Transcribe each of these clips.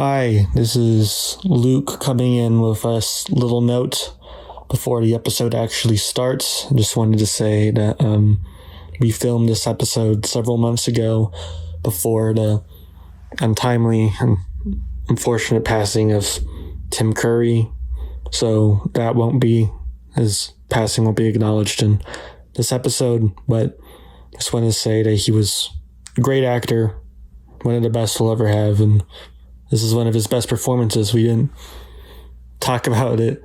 Hi, this is Luke coming in with a little note before the episode actually starts. I just wanted to say that we filmed this episode several months ago before the untimely and unfortunate passing of Tim Curry. So that his passing won't be acknowledged in this episode, but I just wanted to say that he was a great actor, one of the best we'll ever have, and this is one of his best performances. We didn't talk about it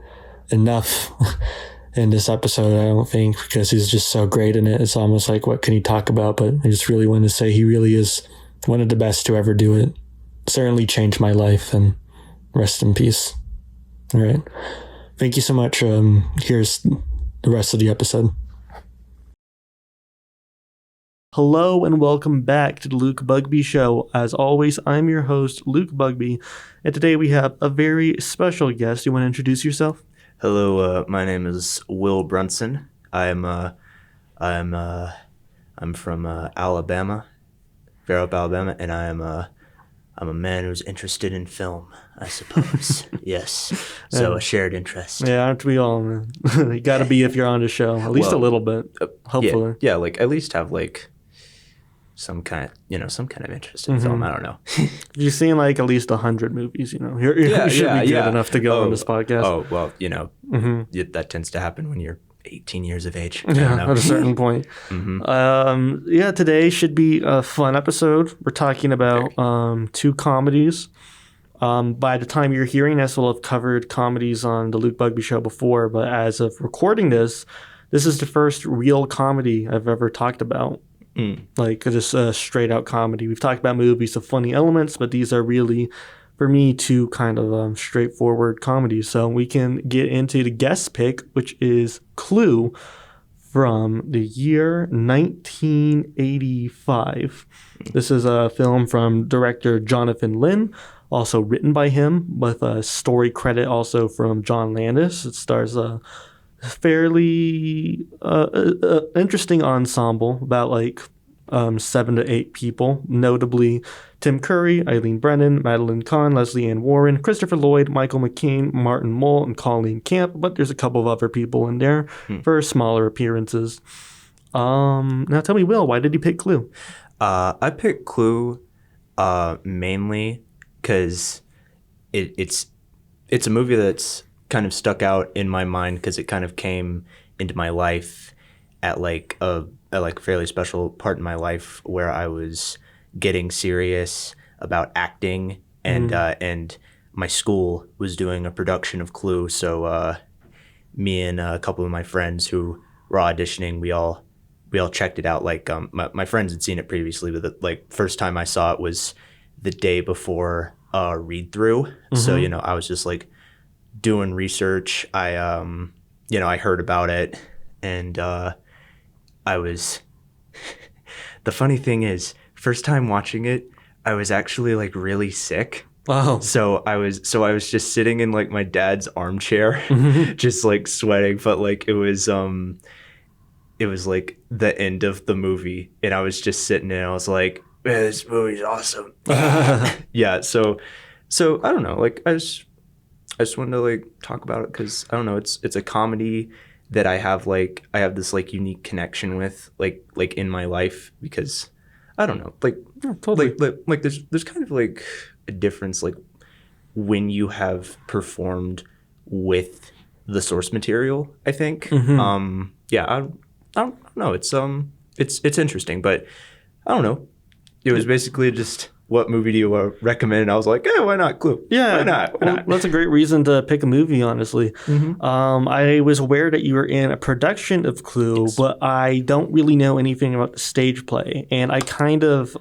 enough in this episode, I don't think, because he's just so great in it. It's almost like, what can he talk about? But I just really wanted to say he really is one of the best to ever do it. Certainly changed my life, and rest in peace. All right. Thank you so much. Here's the rest of the episode. Hello and welcome back to the Luke Bugbee Show. As always, I'm your host, Luke Bugbee, and today we have a very special guest. You want to introduce yourself? Hello, my name is Will Brunson. I'm from Alabama, Fair Oak, Alabama, and I'm a man who's interested in film, I suppose. Yes, so a shared interest. Yeah, aren't we all, man? You got to be if you're on the show, at least a little bit, hopefully. Yeah, like at least have like some kind of interest in film. I don't know. You've seen like at least 100 movies, you should be good enough to go on this podcast. Oh, well, that tends to happen when you're 18 years of age. Yeah, at a certain point. Today should be a fun episode. We're talking about two comedies. By the time you're hearing this, we'll have covered comedies on the Luke Bugbee Show before, but as of recording this is the first real comedy I've ever talked about. Like just a straight out comedy. We've talked about movies of funny elements, but these are really, for me, two kind of straightforward comedies. So we can get into the guest pick, which is Clue from the year 1985. This is a film from director Jonathan Lynn, also written by him, with a story credit also from John Landis. It stars a fairly interesting ensemble, about like 7 to 8 people, notably Tim Curry, Eileen Brennan, Madeline Kahn, Leslie Ann Warren, Christopher Lloyd, Michael McCain, Martin Mull, and Colleen Camp, but there's a couple of other people in there for smaller appearances. Now tell me, Will, why did you pick Clue? I picked Clue mainly because it's a movie that's kind of stuck out in my mind because it kind of came into my life at like a fairly special part in my life where I was getting serious about acting, and my school was doing a production of Clue. So me and a couple of my friends who were auditioning, we all checked it out. Like my friends had seen it previously, but the first time I saw it was the day before read through. So I was just like doing research. I heard about it, and I was the funny thing is, first time watching it, I was actually like really sick. Wow. So I was just sitting in like my dad's armchair, just like sweating, but like it was like the end of the movie, and I was just sitting there and I was like, man, this movie's awesome. Yeah, so I don't know, like I just wanted to like talk about it because I don't know, it's a comedy that I have this like unique connection with like in my life, because I don't know, like totally. like there's kind of like a difference like when you have performed with the source material, I think. I don't know, it's interesting, but I don't know, it was basically just, what movie do you recommend? And I was like, why not Clue? Yeah, why not? Well, that's a great reason to pick a movie, honestly. I was aware that you were in a production of Clue, yes, but I don't really know anything about the stage play. And I kind of,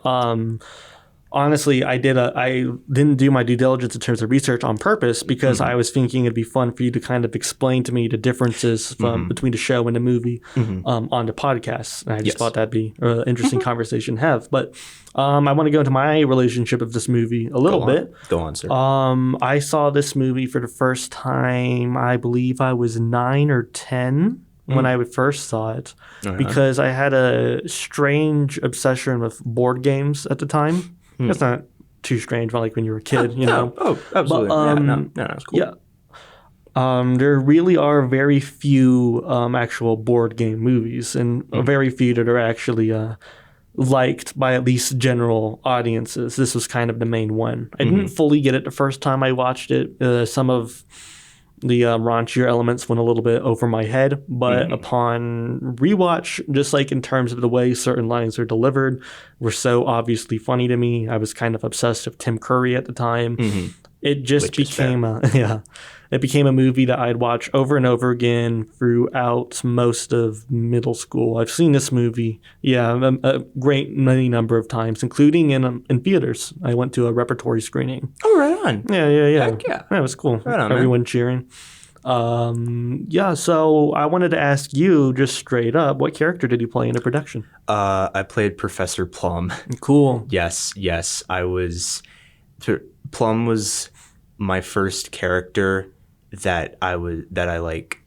honestly, I didn't do my due diligence in terms of research on purpose, because I was thinking it'd be fun for you to kind of explain to me the differences between the show and the movie on the podcast. And I just thought that'd be an interesting conversation to have. But I want to go into my relationship of this movie a little bit. Go on, sir. I saw this movie for the first time, I believe I was 9 or 10 when I first saw it, because I had a strange obsession with board games at the time. That's not too strange, like when you were a kid, you know. Oh, absolutely. But, No, it's cool. Yeah. There really are very few actual board game movies, and very few that are actually liked by at least general audiences. This was kind of the main one. I didn't fully get it the first time I watched it. Some of the raunchier elements went a little bit over my head, but upon rewatch, just like in terms of the way certain lines are delivered, were so obviously funny to me. I was kind of obsessed with Tim Curry at the time. It just became it became a movie that I'd watch over and over again throughout most of middle school. I've seen this movie, a great many number of times, including in theaters. I went to a repertory screening. Oh, right on. Yeah. Heck yeah. It was cool. Right on, Everyone cheering. So I wanted to ask you just straight up, what character did you play in the production? I played Professor Plum. Cool. Yes. Plum was my first character that I like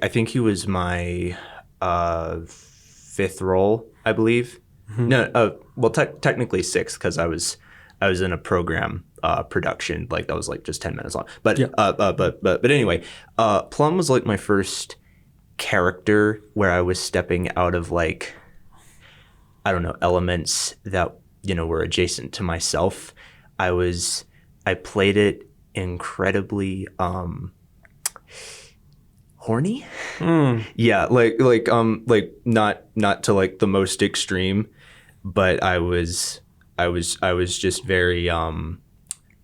I think he was my fifth role, I believe. No, well, technically sixth, because I was in a program production that was just 10 minutes long. But but anyway, Plum was my first character where I was stepping out of I don't know, elements that were adjacent to myself. I played it incredibly horny. Yeah, not to the most extreme, but I was just very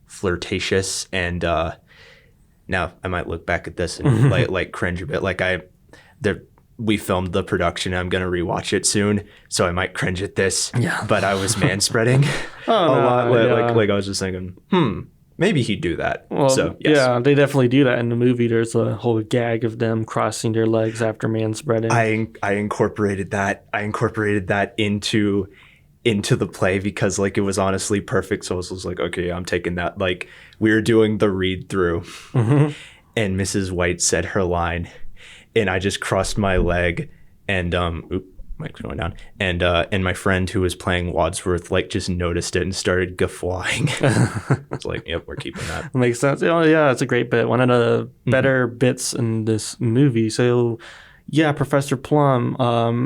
flirtatious, and now I might look back at this and cringe a bit. We filmed the production. I'm gonna rewatch it soon, so I might cringe at this. Yeah, but I was manspreading a lot. I was just thinking, maybe he'd do that. Well, so yes. Yeah, they definitely do that in the movie. There's a whole gag of them crossing their legs after manspreading. I incorporated that. into the play because it was honestly perfect. So I was like, okay, I'm taking that. We were doing the read through, and Mrs. White said her line, and I just crossed my leg, and mic's going down, and my friend who was playing Wadsworth just noticed it and started guffawing. It's yep, we're keeping that. Makes sense. Oh yeah, it's a great bit. One of the better bits in this movie. So yeah, Professor Plum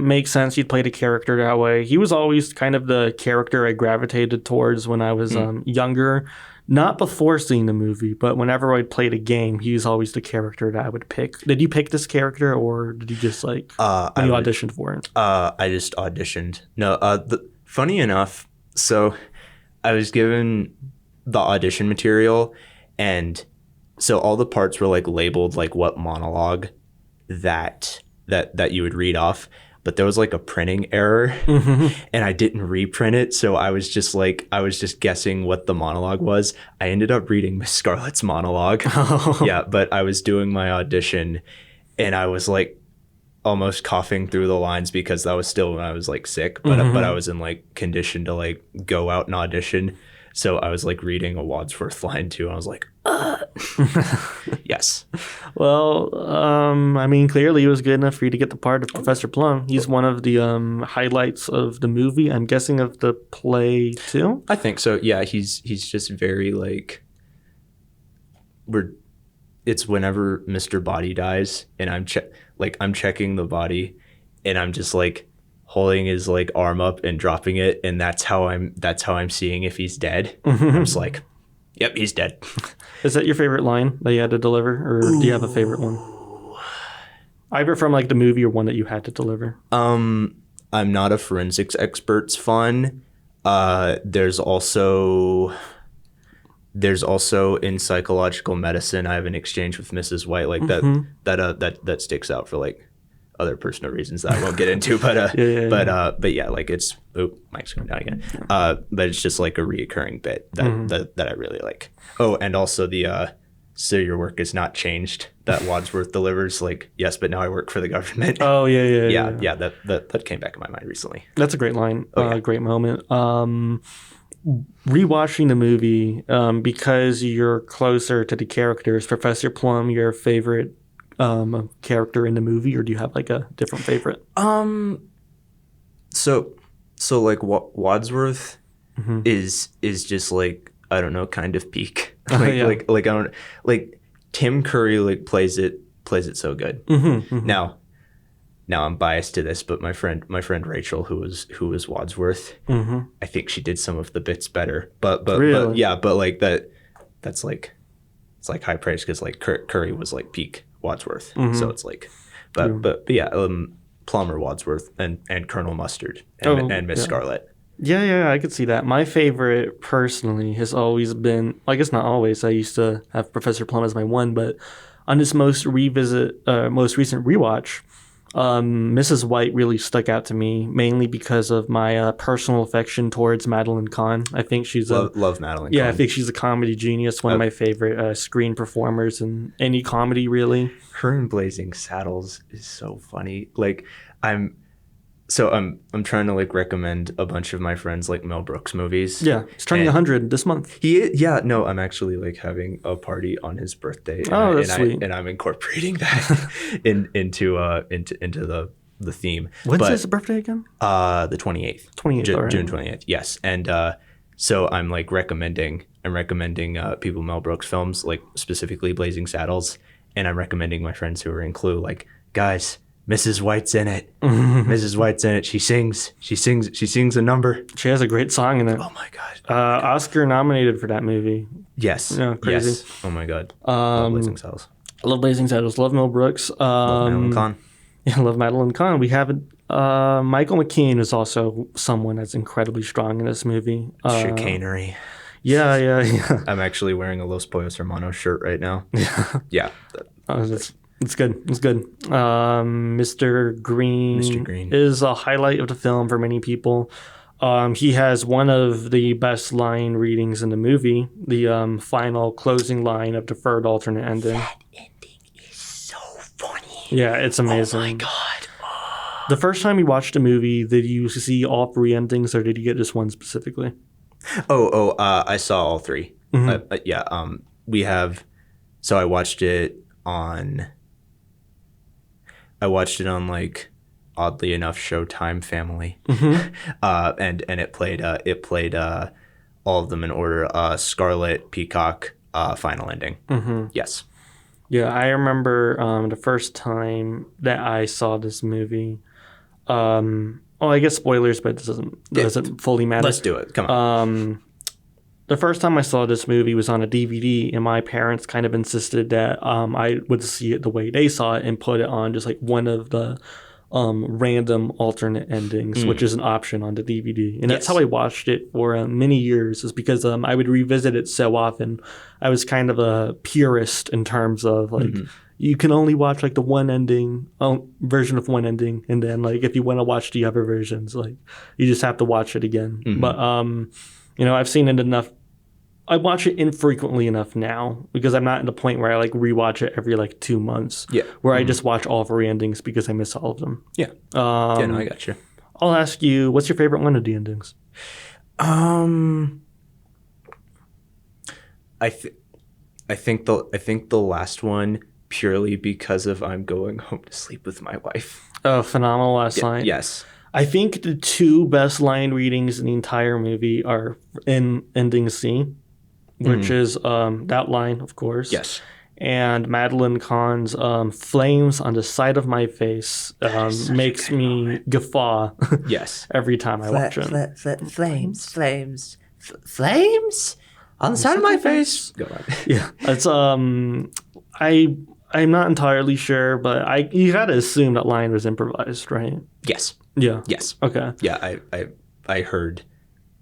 makes sense. You'd played a character that way. He was always kind of the character I gravitated towards when I was younger. Not before seeing the movie, but whenever I played a game, he was always the character that I would pick. Did you pick this character, or did you just when you auditioned for it? I just auditioned. No, funny enough, so I was given the audition material, and so all the parts were labeled what monologue that you would read off. But there was a printing error, and I didn't reprint it. So I was just guessing what the monologue was. I ended up reading Miss Scarlett's monologue. Yeah, but I was doing my audition, and I was almost coughing through the lines because that was still when I was sick. But I was in condition to go out and audition. So I was reading a Wadsworth line too. And I was like, yes. Well, I mean, clearly it was good enough for you to get the part of Professor Plum. He's one of the highlights of the movie. I'm guessing of the play too. I think so. Yeah, he's just very it's whenever Mr. Body dies, and I'm checking the body, and I'm just holding his arm up and dropping it, and that's how I'm seeing if he's dead. I'm just yep, he's dead. Is that your favorite line that you had to deliver, or do you have a favorite one? Either from the movie or one that you had to deliver. I'm not a forensics expert's fun. There's also in psychological medicine, I have an exchange with Mrs. White that sticks out for other personal reasons that I won't get into, but it's mic's going down again. But it's just a reoccurring bit that I really like. Oh, and also the so your work is not changed that Wadsworth delivers. Yes, but now I work for the government. Oh yeah. That came back in my mind recently. That's a great line. Great moment. Rewatching the movie, because you're closer to the characters, Professor Plum, your favorite character in the movie, or do you have a different favorite? So Wadsworth, is just like, I don't know, kind of peak. Yeah. Like I don't like Tim Curry like plays it so good. Now I'm biased to this, but my friend Rachel, who was Wadsworth, I think she did some of the bits better. But Really? but like that's like, it's like high praise, because like Curry was like peak Wadsworth. So it's like, but yeah, Plumber, Wadsworth, and Colonel Mustard and Miss Scarlet. Yeah, I could see that. My favorite personally has always been, I guess not always, I used to have Professor Plum as my one, but on this most recent rewatch, Mrs. White really stuck out to me, mainly because of my personal affection towards Madeline Kahn. I think she's love Madeline yeah, Kahn. I think she's a comedy genius, one of my favorite screen performers in any comedy, really. Her in Blazing Saddles is so funny. Like I'm trying to like recommend a bunch of my friends like Mel Brooks movies. Yeah, he's turning 100 this month. I'm actually like having a party on his birthday. That's sweet. And I'm incorporating that into the theme. When's his birthday again? The 28th. 28th, all right. June 28th. Yes. And so I'm like recommending people Mel Brooks films, like specifically Blazing Saddles, and I'm recommending my friends who are in Clue, like, guys, Mrs. White's in it. Mrs. White's in it. She sings a number. She has a great song in it. Oh my god. Oscar nominated for that movie. Yes. Yeah, crazy. Yes. Oh my god. Love Blazing Saddles. Love Blazing Saddles. Love Mel Brooks. Love Madeline Kahn. Yeah, love Madeline Kahn. We have Michael McKean is also someone that's incredibly strong in this movie. Chicanery. Yeah. I'm actually wearing a Los Pollos Hermanos shirt right now. Yeah. It's good. It's good. Mr. Green is a highlight of the film for many people. He has one of the best line readings in the movie, the final closing line of Deferred Alternate Ending. That ending is so funny. Yeah, it's amazing. Oh my god. The first time you watched a movie, did you see all three endings, or did you get just one specifically? I saw all three. We have. So I watched it on like, oddly enough, Showtime Family, and it played all of them in order. Scarlet, Peacock, final ending. Yes. Yeah, I remember the first time that I saw this movie. I guess spoilers, but this doesn't fully matter. Let's do it. Come on. The first time I saw this movie was on a DVD, and my parents kind of insisted that I would see it the way they saw it and put it on just like one of the random alternate endings, which is an option on the DVD. And that's how I watched it for many years, is because I would revisit it so often. I was kind of a purist in terms of like, you can only watch like the one ending version of one ending, and then like if you want to watch the other versions, like you just have to watch it again. But I've seen it enough. I watch it infrequently enough now because I'm not at the point where I like rewatch it every like 2 months. Yeah. Where I just watch all three endings because I miss all of them. Yeah. No, I got you. I'll ask you, what's your favorite one of the endings? I think the last one, purely because of I'm going home to sleep with my wife. Oh, phenomenal last line. Yes. I think the two best line readings in the entire movie are in ending C, which is that line, of course. Yes. And Madeline Kahn's flames on the side of my face makes me guffaw yes. every time I watch it. Flames on the side of my face. Go on. Yeah. It's I'm not entirely sure, but you gotta assume that line was improvised, right? Yes. Yeah. Yes. Okay. Yeah, I heard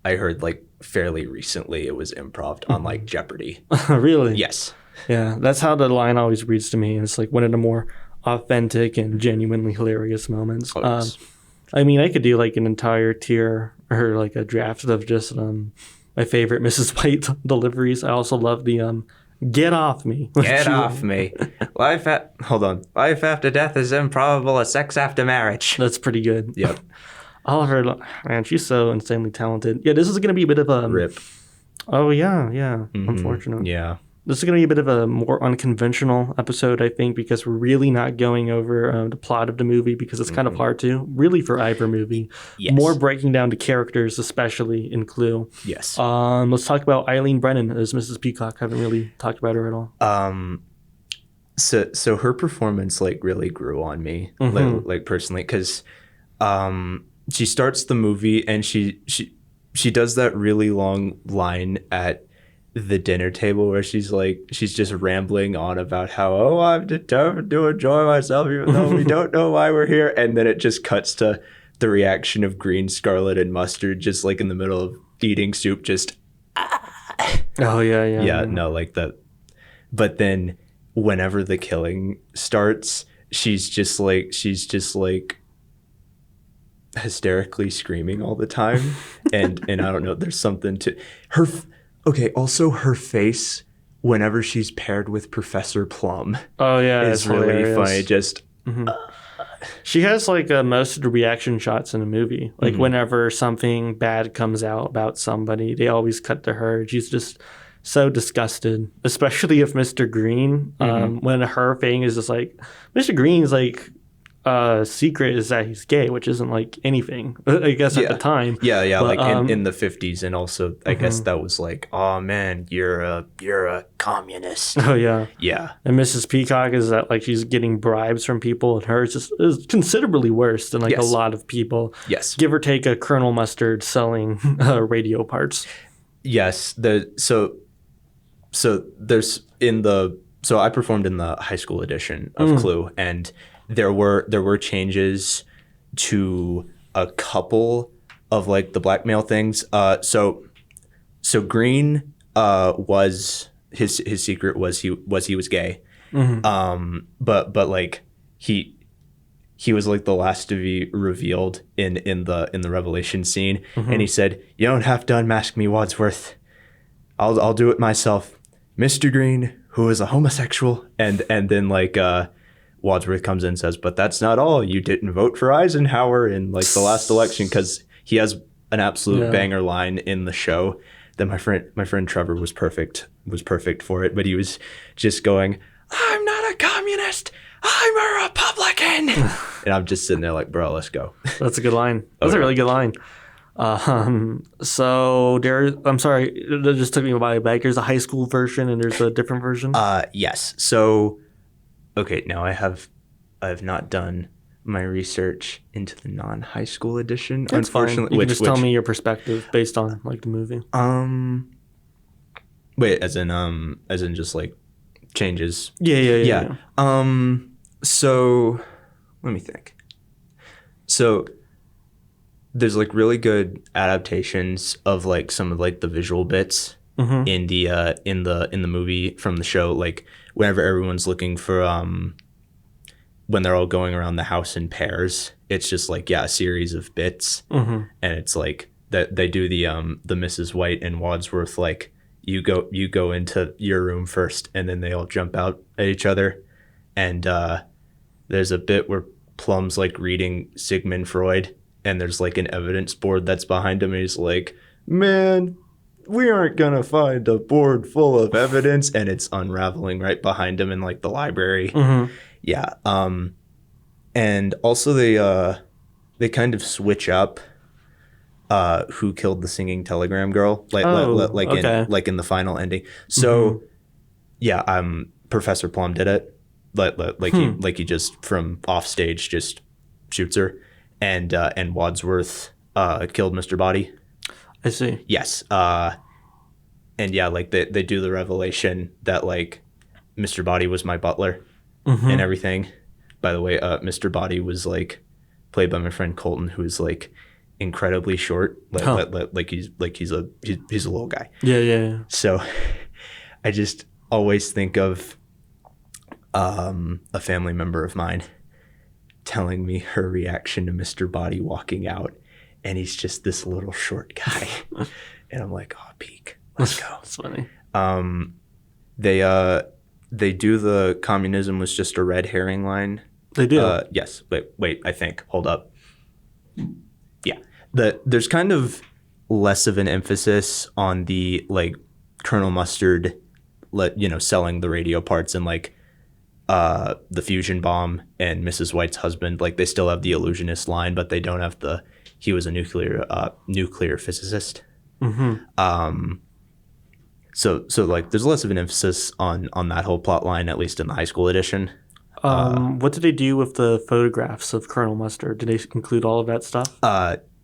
like fairly recently it was improv on like Jeopardy. Really? Yes. Yeah, that's how the line always reads to me. It's like one of the more authentic and genuinely hilarious moments. Oh, yes. I mean, I could do like an entire tier or like a draft of just my favorite Mrs. White deliveries. I also love the "Get off me." Get off me. Life after death is improbable as sex after marriage. That's pretty good. Yep. Oliver, man, she's so insanely talented. Yeah, this is going to be a bit of a... Rip. Oh, yeah. Unfortunate. Yeah. this is going to be a bit of a more unconventional episode, I think, because we're really not going over the plot of the movie because it's kind of hard to, really, for either movie. Yes. More breaking down the characters, especially in Clue. Yes. Let's talk about Eileen Brennan as Mrs. Peacock. Haven't really talked about her at all. So her performance like really grew on me, like personally, because she starts the movie and she does that really long line at the dinner table where she's just rambling on about how I'm determined to enjoy myself even though we don't know why we're here, and then it just cuts to the reaction of green, scarlet, and mustard just like in the middle of eating soup, just Oh yeah. no, like that. But then whenever the killing starts, she's just like hysterically screaming all the time, and I don't know, there's something to her. Okay, also her face whenever she's paired with Professor Plum. Oh yeah, is really hilarious. funny. Just she has like most of the reaction shots in the movie. Like whenever something bad comes out about somebody, they always cut to her. She's just so disgusted, especially if Mr. Green. When her thing is just like, Mr. Green's like secret is that he's gay, which isn't like anything, I guess, at the time. Yeah, but, like in the 50s, and also I guess that was like, oh man, you're a communist. Oh yeah. Yeah. And Mrs. Peacock is that like she's getting bribes from people, and hers is considerably worse than like a lot of people. Yes. Give or take a Colonel Mustard selling radio parts. Yes. So I performed in the high school edition of Clue, and there were changes to a couple of like the blackmail things. So Green was his secret was he was gay. But like he was like the last to be revealed in the revelation scene, and he said, "You don't have to unmask me, Wadsworth. I'll do it myself, Mr. Green, who is a homosexual." And then like Wadsworth comes in and says, "But that's not all. You didn't vote for Eisenhower in like the last election," because he has an absolute banger line in the show that my friend Trevor was perfect for it, but he was just going, "I'm not a communist. I'm a Republican." And I'm just sitting there like, bro, let's go. That's a good line. That's a really good line. So I'm sorry, that just took me by back. There's a high school version and there's a different version. Yes. So, okay, now I have not done my research into the non-high school edition. That's unfortunately, fine. You can just tell me your perspective based on like the movie. Wait, as in just like changes. Yeah. So let me think. So there's like really good adaptations of like some of like the visual bits in the movie from the show. Like whenever everyone's looking for when they're all going around the house in pairs, it's just like a series of bits, and it's like that they do the Mrs. White and Wadsworth like you go into your room first, and then they all jump out at each other, and there's a bit where Plum's like reading Sigmund Freud, and there's like an evidence board that's behind him, and he's like, "Man, we aren't gonna find a board full of evidence," and it's unraveling right behind him in like the library. Yeah. And also they kind of switch up who killed the singing telegram girl, like in the final ending. So Professor Plum did it, he just from off stage just shoots her, and Wadsworth killed Mr. Body. I see. Yes. And yeah, like they do the revelation that like Mr. Body was my butler and everything. By the way, Mr. Body was like played by my friend Colton, who is like incredibly short, he's a little guy. Yeah. So I just always think of a family member of mine telling me her reaction to Mr. Body walking out, and he's just this little short guy, and I'm like, oh, peak, let's go. That's funny. They do the communism was just a red herring line. They do. Yes. Wait. I think. Hold up. Yeah. There's kind of less of an emphasis on the like Colonel Mustard selling the radio parts and like the fusion bomb and Mrs. White's husband, like they still have the illusionist line, but they don't have he was a nuclear physicist. So like there's less of an emphasis on that whole plot line, at least in the high school edition. What did they do with the photographs of Colonel Mustard? Did they include all of that stuff?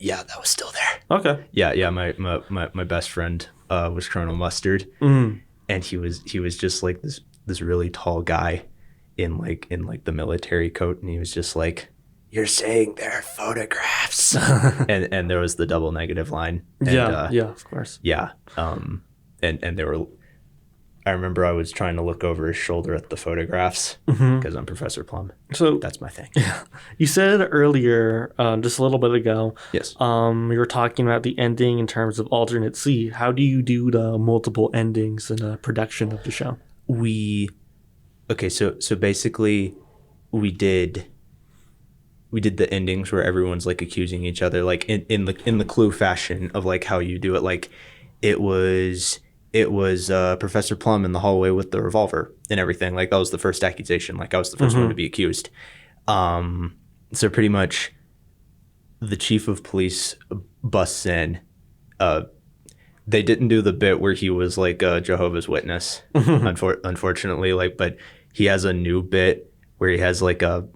Yeah, that was still there. Okay. Yeah. My best friend was Colonel Mustard, and he was just like this really tall guy in the military coat, and he was just like, "You're saying they're photographs," and there was the double negative line. And, yeah, of course. Yeah. And they were. I remember I was trying to look over his shoulder at the photographs because I'm Professor Plum. So that's my thing. Yeah. You said earlier, just a little bit ago. Yes. You were talking about the ending in terms of alternate C. How do you do the multiple endings in a production of the show? So basically, we did the endings where everyone's like accusing each other, like in the Clue fashion of like how you do it. Like it was Professor Plum in the hallway with the revolver and everything. Like that was the first accusation. Like I was the first one to be accused. So pretty much the chief of police busts in. They didn't do the bit where he was like a Jehovah's Witness, unfortunately. Like, but he has a new bit where he has like a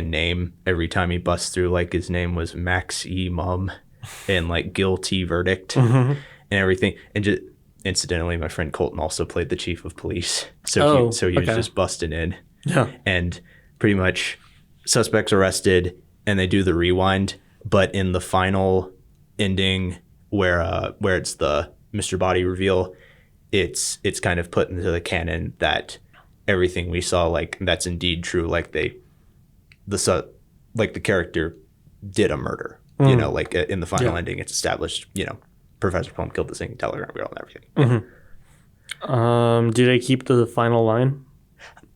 name every time he busts through. Like his name was Max E. Mum, and like guilty verdict and everything. And just incidentally, my friend Colton also played the chief of police, so he was just busting in. Yeah, and pretty much suspects arrested, and they do the rewind. But in the final ending, where it's the Mr. Body reveal, it's kind of put into the canon that everything we saw, like that's indeed true. Like the character did a murder. You know, like in the final ending, it's established. You know, Professor Plum killed the singing telegram girl and everything. Do they keep the final line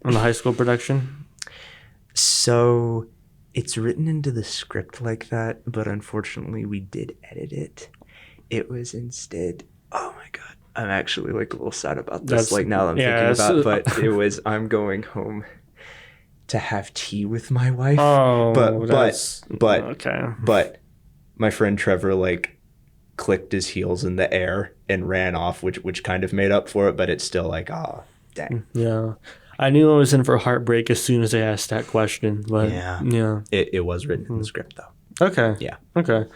on the high school production? So it's written into the script like that, but unfortunately we did edit it. It was instead, oh my God, I'm actually like a little sad about this. Like now that I'm thinking about, but it was, I'm going home to have tea with my wife. Oh, but my friend Trevor like clicked his heels in the air and ran off, which kind of made up for it, but it's still like, oh, dang. Yeah. I knew I was in for heartbreak as soon as I asked that question, but yeah. It was written in the script though. Okay. Yeah. Okay.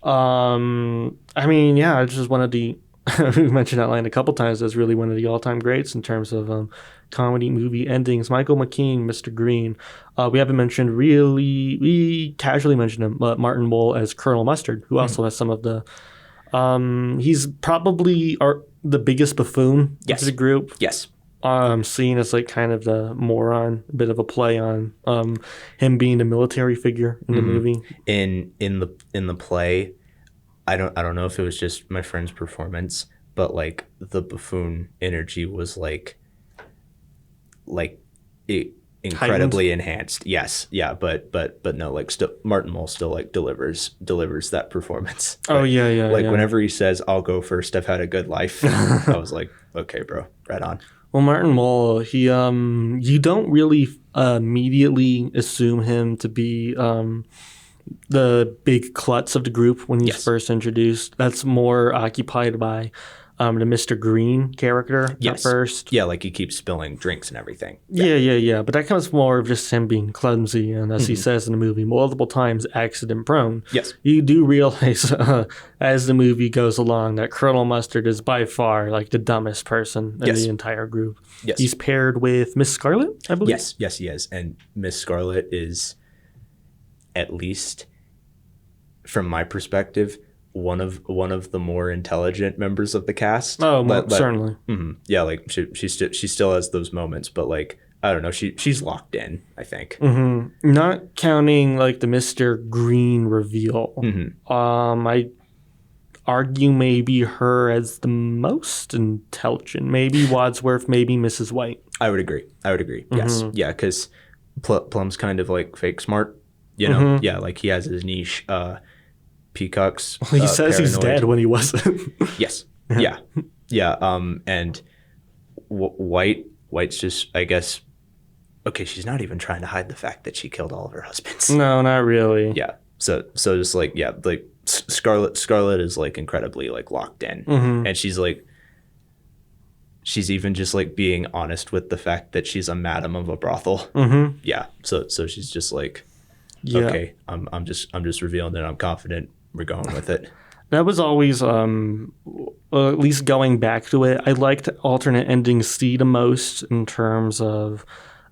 I mean, yeah, I just wanted to, we've mentioned that line a couple times as really one of the all-time greats in terms of comedy movie endings. Michael McKean, Mr. Green. We haven't mentioned we casually mentioned him, but Martin Mull as Colonel Mustard, who also has some of the, he's probably the biggest buffoon of the group. Yes. Seen as like kind of the moron, a bit of a play on him being the military figure in the movie. In the play, I don't know if it was just my friend's performance, but like the buffoon energy was like incredibly enhanced. Yes, yeah, but no, like still Martin Mull still like delivers that performance. Oh yeah. Like whenever he says, "I'll go first, I've had a good life," I was like, okay, bro, right on. Well, Martin Mull, he you don't really immediately assume him to be the big klutz of the group when he's first introduced. That's more occupied by the Mr. Green character at first. Yeah, like he keeps spilling drinks and everything. Yeah. But that comes more of just him being clumsy and, as he says in the movie, multiple times accident prone. Yes. You do realize as the movie goes along that Colonel Mustard is by far like the dumbest person in the entire group. Yes. He's paired with Miss Scarlet, I believe. Yes, he is. And Miss Scarlet is, at least from my perspective, one of the more intelligent members of the cast. Oh, certainly. Yeah, like she still has those moments, but like I don't know, she's locked in, I think. Not counting like the Mr. Green reveal. I argue maybe her as the most intelligent. Maybe Wadsworth, maybe Mrs. White. I would agree. Yes, yeah, because Plum's kind of like fake smart. You know, yeah, like he has his niche. Peacock's he says paranoid. He's dead when he wasn't. Yes. Yeah. And White's just, I guess, okay, she's not even trying to hide the fact that she killed all of her husbands. No, not really. Yeah. So just like, yeah, like Scarlet is like incredibly like locked in, and she's even just like being honest with the fact that she's a madam of a brothel. Yeah. So she's just like, okay, I'm just revealing that I'm confident. We're going with it. That was always, at least going back to it, I liked alternate ending C the most in terms of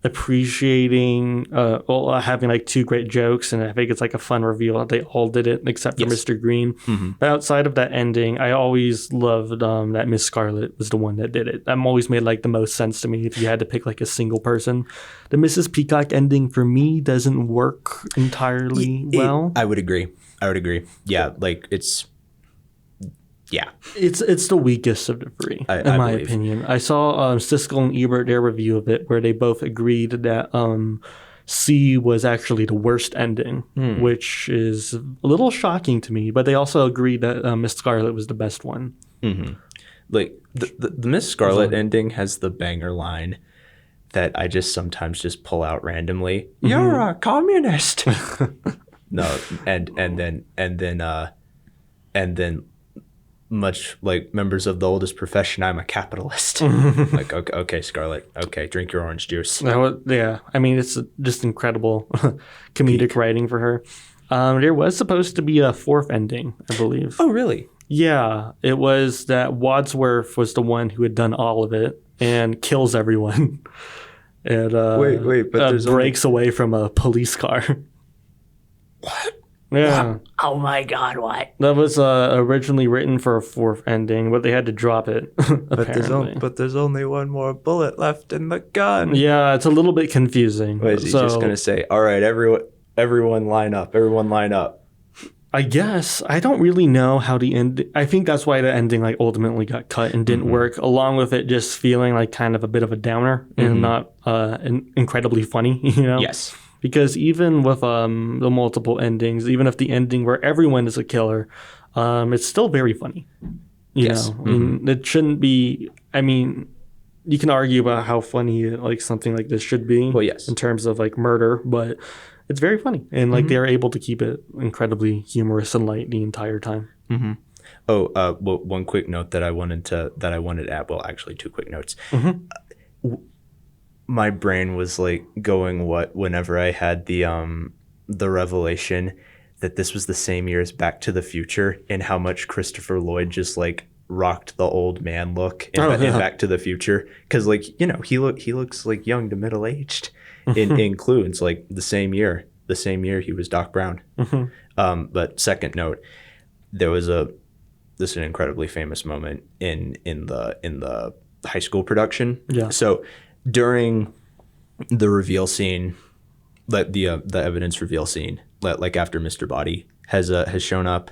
appreciating, having like two great jokes, and I think it's like a fun reveal that they all did it except for Mr. Green. But outside of that ending, I always loved that Miss Scarlet was the one that did it. That always made like the most sense to me if you had to pick like a single person. The Mrs. Peacock ending for me doesn't work entirely well. I would agree. Yeah, like it's the weakest of the three, in my opinion. I saw Siskel and Ebert, their review of it, where they both agreed that C was actually the worst ending, which is a little shocking to me. But they also agreed that Miss Scarlet was the best one. Like the Miss Scarlet ending has the banger line that I just sometimes just pull out randomly. You're a communist. No, and then much like members of the oldest profession, I'm a capitalist. Like, okay, Scarlet, okay, drink your orange juice. Yeah, I mean, it's just incredible comedic writing for her. There was supposed to be a fourth ending, I believe. Oh, really? Yeah, it was that Wadsworth was the one who had done all of it and kills everyone. And but breaks away from a police car. What? Yeah. Oh my God! What? That was originally written for a fourth ending, but they had to drop it. But there's only one more bullet left in the gun. Yeah, it's a little bit confusing. Wait, is he just gonna say, "All right, everyone line up, everyone line up"? I guess I don't really know how the end. I think that's why the ending like ultimately got cut and didn't work. Along with it just feeling like kind of a bit of a downer and not incredibly funny. You know? Yes. Because even with the multiple endings, even if the ending where everyone is a killer, it's still very funny. You know, and it shouldn't be. I mean, you can argue about how funny like something like this should be. Well, yes. In terms of like murder, but it's very funny, and like they're able to keep it incredibly humorous and light the entire time. Oh, well, one quick note that I wanted to add. Well, actually, two quick notes. My brain was like going whenever I had the revelation that this was the same year as Back to the Future, and how much Christopher Lloyd just like rocked the old man look in Back to the Future, because like, you know, he looks like young to middle aged in Clue. It's like the same year he was Doc Brown. But second note, there was this is an incredibly famous moment in the high school production. Yeah. So during the reveal scene, the evidence reveal scene, like after Mr. Body has shown up,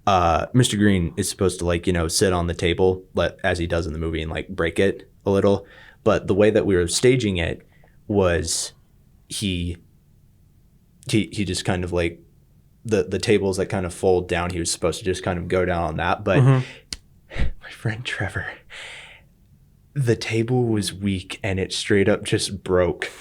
Mr. Green is supposed to like, you know, sit on the table, as he does in the movie, and like break it a little. But the way that we were staging it was he just kind of like the tables that kind of fold down. He was supposed to just kind of go down on that, but my friend Trevor, the table was weak and it straight up just broke.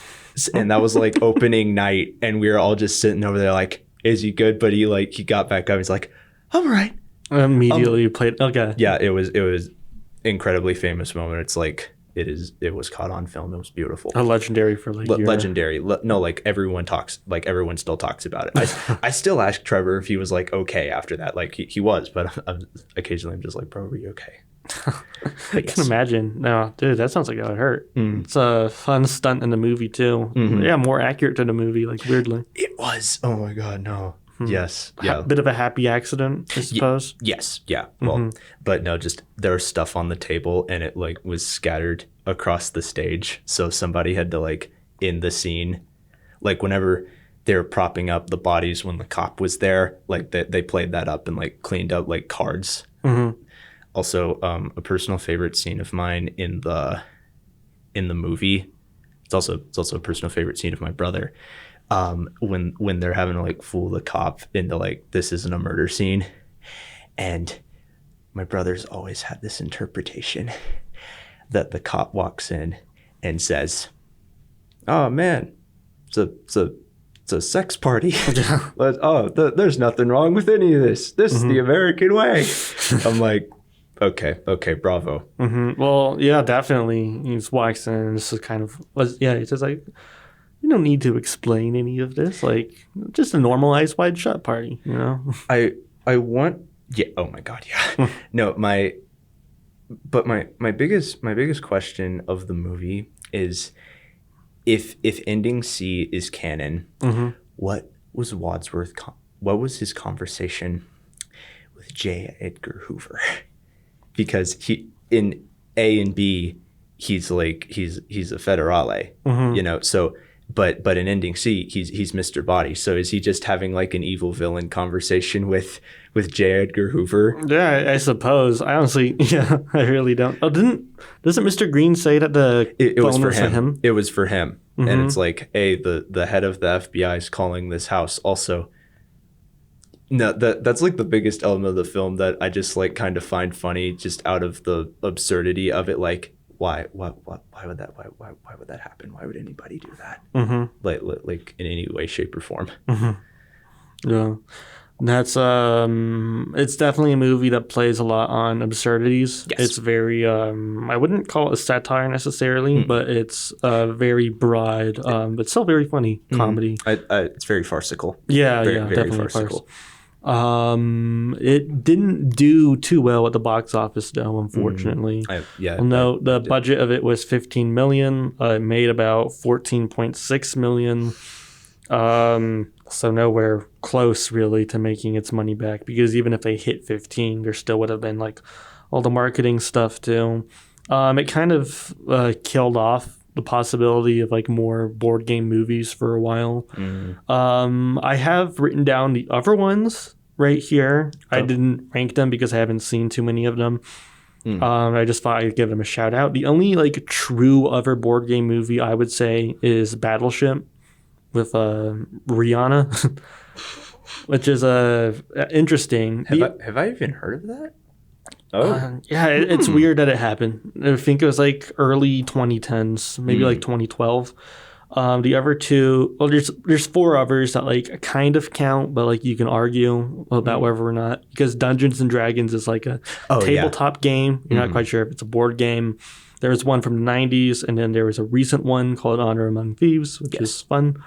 And that was like opening night, and we were all just sitting over there like, is he good? But he got back up. He's like, I'm all right. Immediately played. Okay. Yeah, it was incredibly famous moment. It's like it was caught on film. It was beautiful. Legendary for like legendary. No, like everyone still talks about it. I still ask Trevor if he was like okay after that. Like he was, but occasionally I'm just like, bro, are you okay? I can imagine. No, dude, that sounds like it would hurt. It's a fun stunt in the movie too. Yeah, more accurate to the movie, like weirdly. It was. Oh my God, no. Yes. Yeah. Bit of a happy accident, I suppose. Yes. Yeah. Well, but no, just there was stuff on the table and it like was scattered across the stage. So somebody had to like in the scene, like whenever they were propping up the bodies when the cop was there, like they played that up and like cleaned up like cards. Also, a personal favorite scene of mine in the movie. It's also a personal favorite scene of my brother. When they're having to like fool the cop into like, this isn't a murder scene, and my brother's always had this interpretation that the cop walks in and says, "Oh man, it's a sex party. There's nothing wrong with any of this. This is the American way." I'm like, okay, bravo. Well, yeah, definitely. He just walks in and this is kind of, it's just like, you don't need to explain any of this. Like, just a normalized wide shut party, you know? I want, yeah. Oh my God, yeah. No, my biggest question of the movie is, if ending C is canon, what was what was his conversation with J. Edgar Hoover? Because he, in A and B, he's like he's a federale, you know. So, but in ending C, he's Mr. Body. So is he just having like an evil villain conversation with J. Edgar Hoover? Yeah, I suppose. I honestly, I really don't. Oh, doesn't Mr. Green say that it was for him? It was for him, and it's like, hey, the head of the FBI is calling this house. Also, no, that's like the biggest element of the film that I just like kind of find funny, just out of the absurdity of it. Like, why would that happen? Why would anybody do that? Like in any way, shape, or form. Yeah, that's it's definitely a movie that plays a lot on absurdities. Yes. It's very I wouldn't call it a satire necessarily, but it's very broad, but still very funny comedy. It's very farcical. Yeah, very definitely farcical. It didn't do too well at the box office though, unfortunately. No, the budget of it was $15 million. It made about $14.6 million. So nowhere close really to making its money back, because even if they hit 15, there still would have been like all the marketing stuff too. It kind of killed off the possibility of like more board game movies for a while. I have written down the other ones right here. I didn't rank them because I haven't seen too many of them. I just thought I'd give them a shout out. The only like true other board game movie I would say is Battleship with Rihanna, which is interesting. Have I even heard of that? It's weird that it happened. I think it was like early 2010s, maybe like 2012. The other two, well, there's four others that like kind of count, but like you can argue about whether or not, because Dungeons and Dragons is like a tabletop game. You're not quite sure if it's a board game. There was one from the 90s, and then there was a recent one called Honor Among Thieves, which is fun.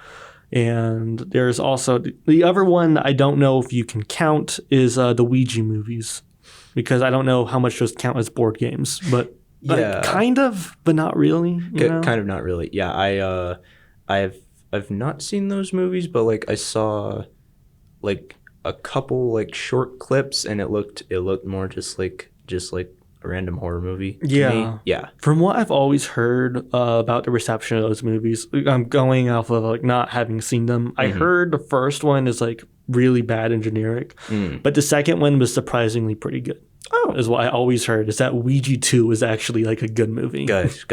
And there's also the other one I don't know if you can count is the Ouija movies, because I don't know how much those count as board games, but kind of, but not really. Kind of not really. Yeah, I've not seen those movies, but like I saw like a couple like short clips, and it looked more just like a random horror movie to me. Yeah. From what I've always heard about the reception of those movies, I'm going off of like not having seen them. I heard the first one is like really bad and generic, but the second one was surprisingly pretty good. Is what I always heard, is that Ouija 2 was actually like a good movie. Guys,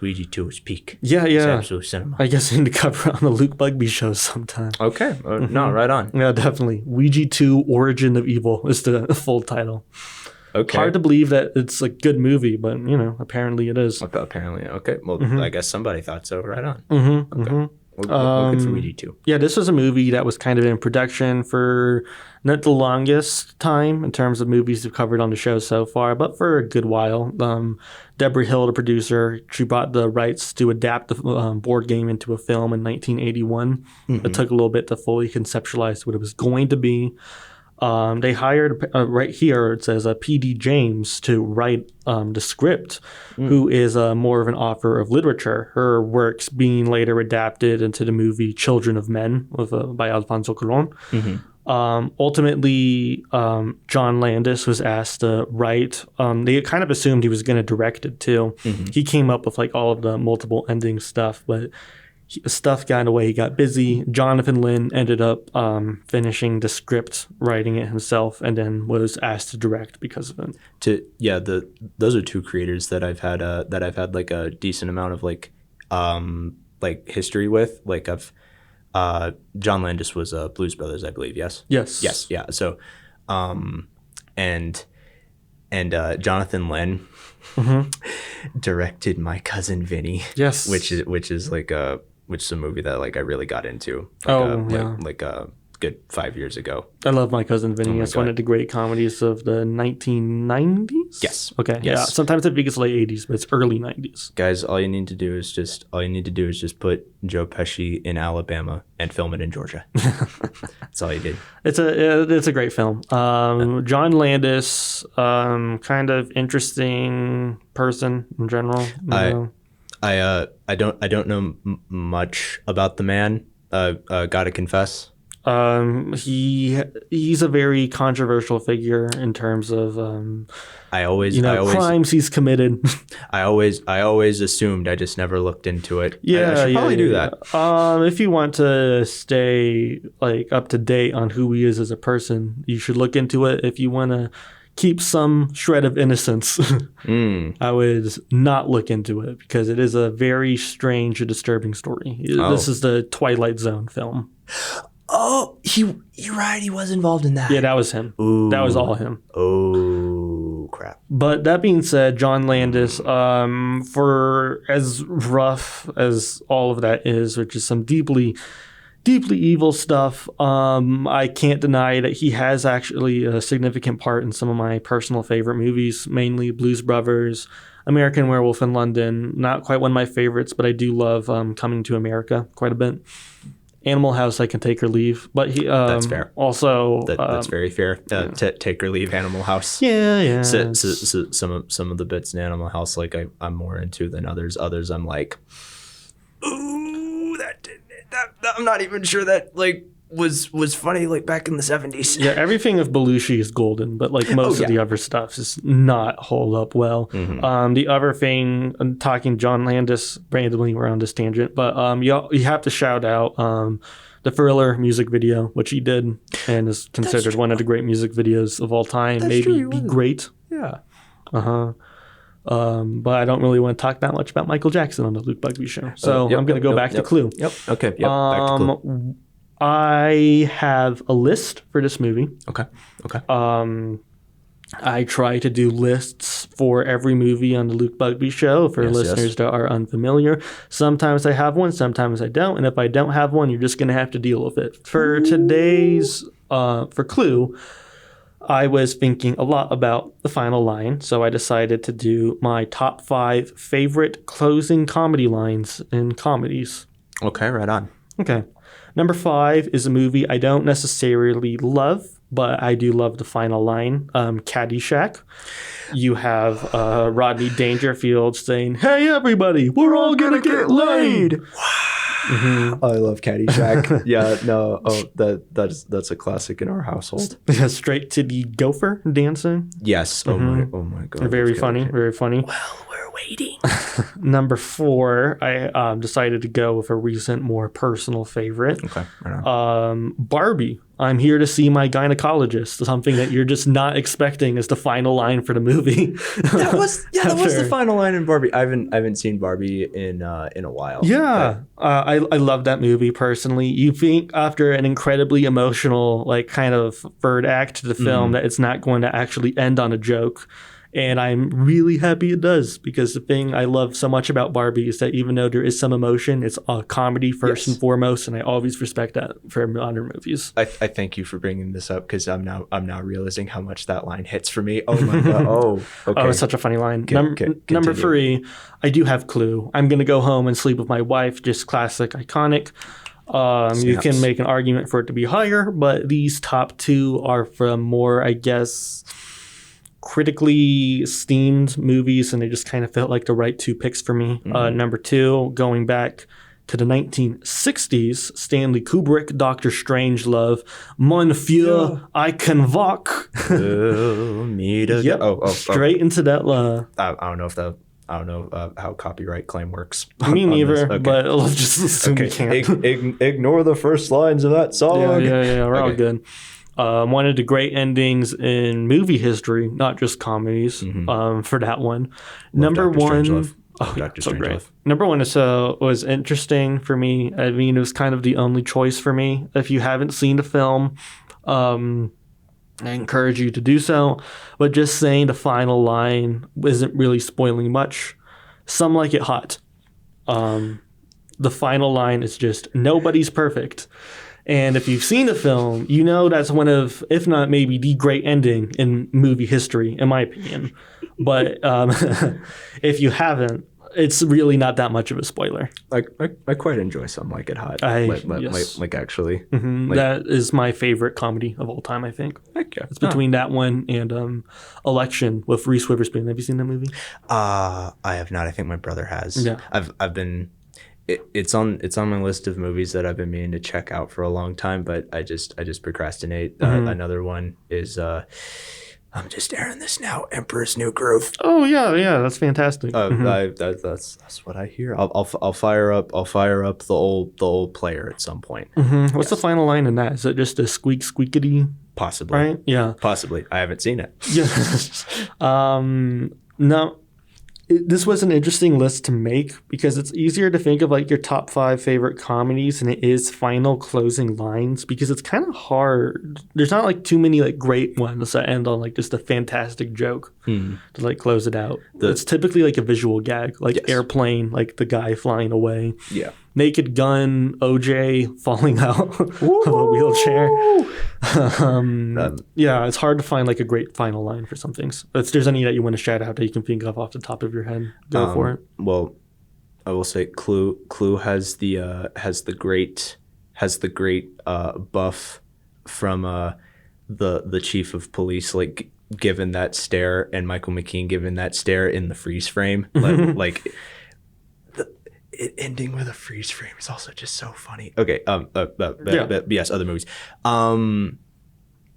Ouija 2 is peak. Yeah. It's absolute cinema. I guess I need to cover it on the Luke Bugbee Show sometime. Okay. No, right on. Yeah, definitely. Ouija 2 Origin of Evil is the full title. Okay. Hard to believe that it's a good movie, but apparently it is. Apparently, okay. Well, I guess somebody thought so. Right on. Okay. We'll get to Ouija 2. Yeah, this was a movie that was kind of in production for not the longest time in terms of movies we've covered on the show so far, but for a good while. Deborah Hill, the producer, she bought the rights to adapt the board game into a film in 1981. It took a little bit to fully conceptualize what it was going to be. They hired, right here it says P.D. James to write the script, who is more of an author of literature. Her works being later adapted into the movie Children of Men by Alfonso Cuarón. Ultimately, John Landis was asked to write. They kind of assumed he was going to direct it too. He came up with like all of the multiple ending stuff, but stuff got away. He got busy. Jonathan Lynn ended up finishing the script, writing it himself, and then was asked to direct because of it. Those are two creators that I've had like a decent amount of like history with. Like John Landis was Blues Brothers, I believe. Yes. Yeah. So, and Jonathan Lynn, directed My Cousin Vinny. Yes. Which is a movie that like I really got into. Like a good 5 years ago. I love My Cousin Vinny. my It's God. one of the great comedies of the 1990s. Yes. Okay. Yes. Yeah. Sometimes I think it's late 80s, but it's early 90s. Guys, all you need to do is just put Joe Pesci in Alabama and film it in Georgia. That's all you did. It's a great film. John Landis, kind of interesting person in general. I don't know much about the man. Gotta confess. He's a very controversial figure in terms of crimes he's committed. I always assumed. I just never looked into it. I should probably do that. If you want to stay like up to date on who he is as a person, you should look into it. If you want to keep some shred of innocence, I would not look into it because it is a very strange and disturbing story. This is the Twilight Zone film. Oh, you're right. He was involved in that. Yeah, that was him. Ooh. That was all him. Oh, crap. But that being said, John Landis, for as rough as all of that is, which is some deeply evil stuff, I can't deny that he has actually a significant part in some of my personal favorite movies, mainly Blues Brothers, American Werewolf in London. Not quite one of my favorites, but I do love Coming to America quite a bit. Animal House, I can take or leave, but he that's fair. Also, that's very fair. Take or leave Animal House. Yeah. So some of the bits in Animal House, like I'm more into than others. Others, I'm like, ooh, that I'm not even sure that like was funny like back in the 70s. Yeah, everything of Belushi is golden, but like most of the other stuff is not hold up well. The other thing, I'm talking John Landis, randomly we're on this tangent, but you have to shout out the Thriller music video, which he did and is considered one of the great music videos of all time. That's maybe true, be great. Yeah. But I don't really want to talk that much about Michael Jackson on the Luke Bugbee Show. So I'm going to go back to Clue. Yep. Okay. Yep. Back to Clue. I have a list for this movie. Okay. I try to do lists for every movie on the Luke Bugbee Show for listeners that are unfamiliar. Sometimes I have one, sometimes I don't. And if I don't have one, you're just going to have to deal with it. For today's, for Clue, I was thinking a lot about the final line. So I decided to do my top 5 favorite closing comedy lines in comedies. Okay, right on. Okay. Number 5 is a movie I don't necessarily love, but I do love the final line, Caddyshack. You have Rodney Dangerfield saying, "Hey, everybody, we're all going to get laid." I love Caddyshack. Yeah, no, that's a classic in our household. Straight to the gopher dancing. Yes. Oh my God. Very funny. Well, we're waiting. Number 4, I decided to go with a recent, more personal favorite. Okay. Right on. Barbie. I'm here to see my gynecologist. Something that you're just not expecting is the final line for the movie. That was the final line in Barbie. I haven't seen Barbie in a while. Yeah, I love that movie personally. You think after an incredibly emotional, like kind of third act to the film, that it's not going to actually end on a joke. And I'm really happy it does, because the thing I love so much about Barbie is that even though there is some emotion, it's a comedy first and foremost, and I always respect that for modern movies. I thank you for bringing this up, because I'm now realizing how much that line hits for me. Oh my God. Oh, okay. Oh, it's such a funny line. Number 3, I do have Clue. I'm going to go home and sleep with my wife. Just classic, iconic. You can make an argument for it to be higher, but these top 2 are from more, I guess, critically esteemed movies, and they just kind of felt like the right 2 picks for me. Number 2, going back to the 1960s, Stanley Kubrick, Dr. Strangelove, Mon Vieux, I Can Walk. Straight into that. I don't know how copyright claim works. Me neither, okay. But let's just assume we can't. Ignore the first lines of that song. Yeah, we're all good. One of the great endings in movie history, not just comedies, for that one. Number one, so great. Number 1 was interesting for me. I mean, it was kind of the only choice for me. If you haven't seen the film, I encourage you to do so. But just saying the final line isn't really spoiling much. Some like it hot. The final line is just, nobody's perfect. And if you've seen the film, you know that's one of, if not maybe the great ending in movie history, in my opinion. But if you haven't, it's really not that much of a spoiler. I quite enjoy Some Like It Hot. Yes. Like actually. Mm-hmm. That is my favorite comedy of all time, I think. Okay. It's between that one and Election with Reese Witherspoon. Have you seen that movie? I have not. I think my brother has. Yeah. I've been. It's on my list of movies that I've been meaning to check out for a long time, but I just procrastinate. Another one is I'm just airing this now. Emperor's New Groove. Oh yeah, that's fantastic. That's what I hear. I'll fire up the old player at some point. Mm-hmm. What's the final line in that? Is it just a squeakity? Possibly. Right? Yeah. Possibly. I haven't seen it. Yeah. No. This was an interesting list to make because it's easier to think of like your top 5 favorite comedies than it is final closing lines because it's kind of hard. There's not like too many like great ones that end on like just a fantastic joke to like close it out. It's typically like a visual gag, like Airplane, like the guy flying away. Yeah. Naked Gun, OJ falling out of a wheelchair. Yeah, it's hard to find like a great final line for some things. If there's any that you want to shout out that you can think of off the top of your head, go for it. Well, I will say Clue has the great buff from the chief of police, like given that stare, and Michael McKean given that stare in the freeze frame, like. It ending with a freeze frame is also just so funny. Okay, yes, other movies.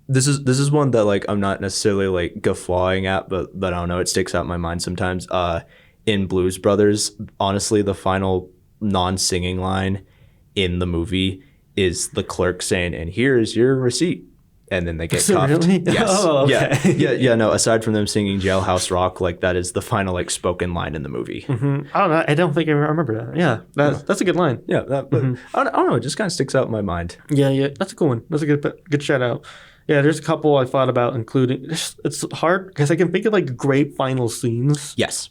This is one that like I'm not necessarily like guffawing at, but I don't know, it sticks out in my mind sometimes. In Blues Brothers, honestly, the final non-singing line in the movie is the clerk saying, "And here's your receipt." And then they get cuffed. Really? Yes. Oh, okay. Yeah. No. Aside from them singing "Jailhouse Rock," like that is the final like spoken line in the movie. Mm-hmm. I don't think I remember that. Yeah, that's a good line. Yeah. But I don't know. It just kind of sticks out in my mind. Yeah. That's a cool one. That's a good shout out. Yeah, there's a couple I thought about including. It's hard because I can think of like great final scenes. Yes,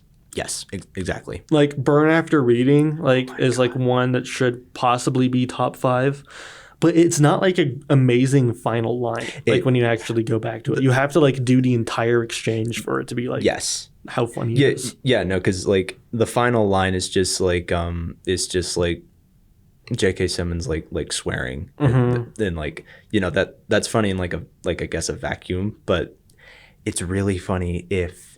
exactly. Like Burn After Reading, is like one that should possibly be top 5. But it's not like an amazing final line. When you actually go back to it, you have to like do the entire exchange for it to be like, how funny it is. Yeah, no, because like the final line is just like J.K. Simmons like swearing, and like that's funny in like I guess a vacuum, but it's really funny if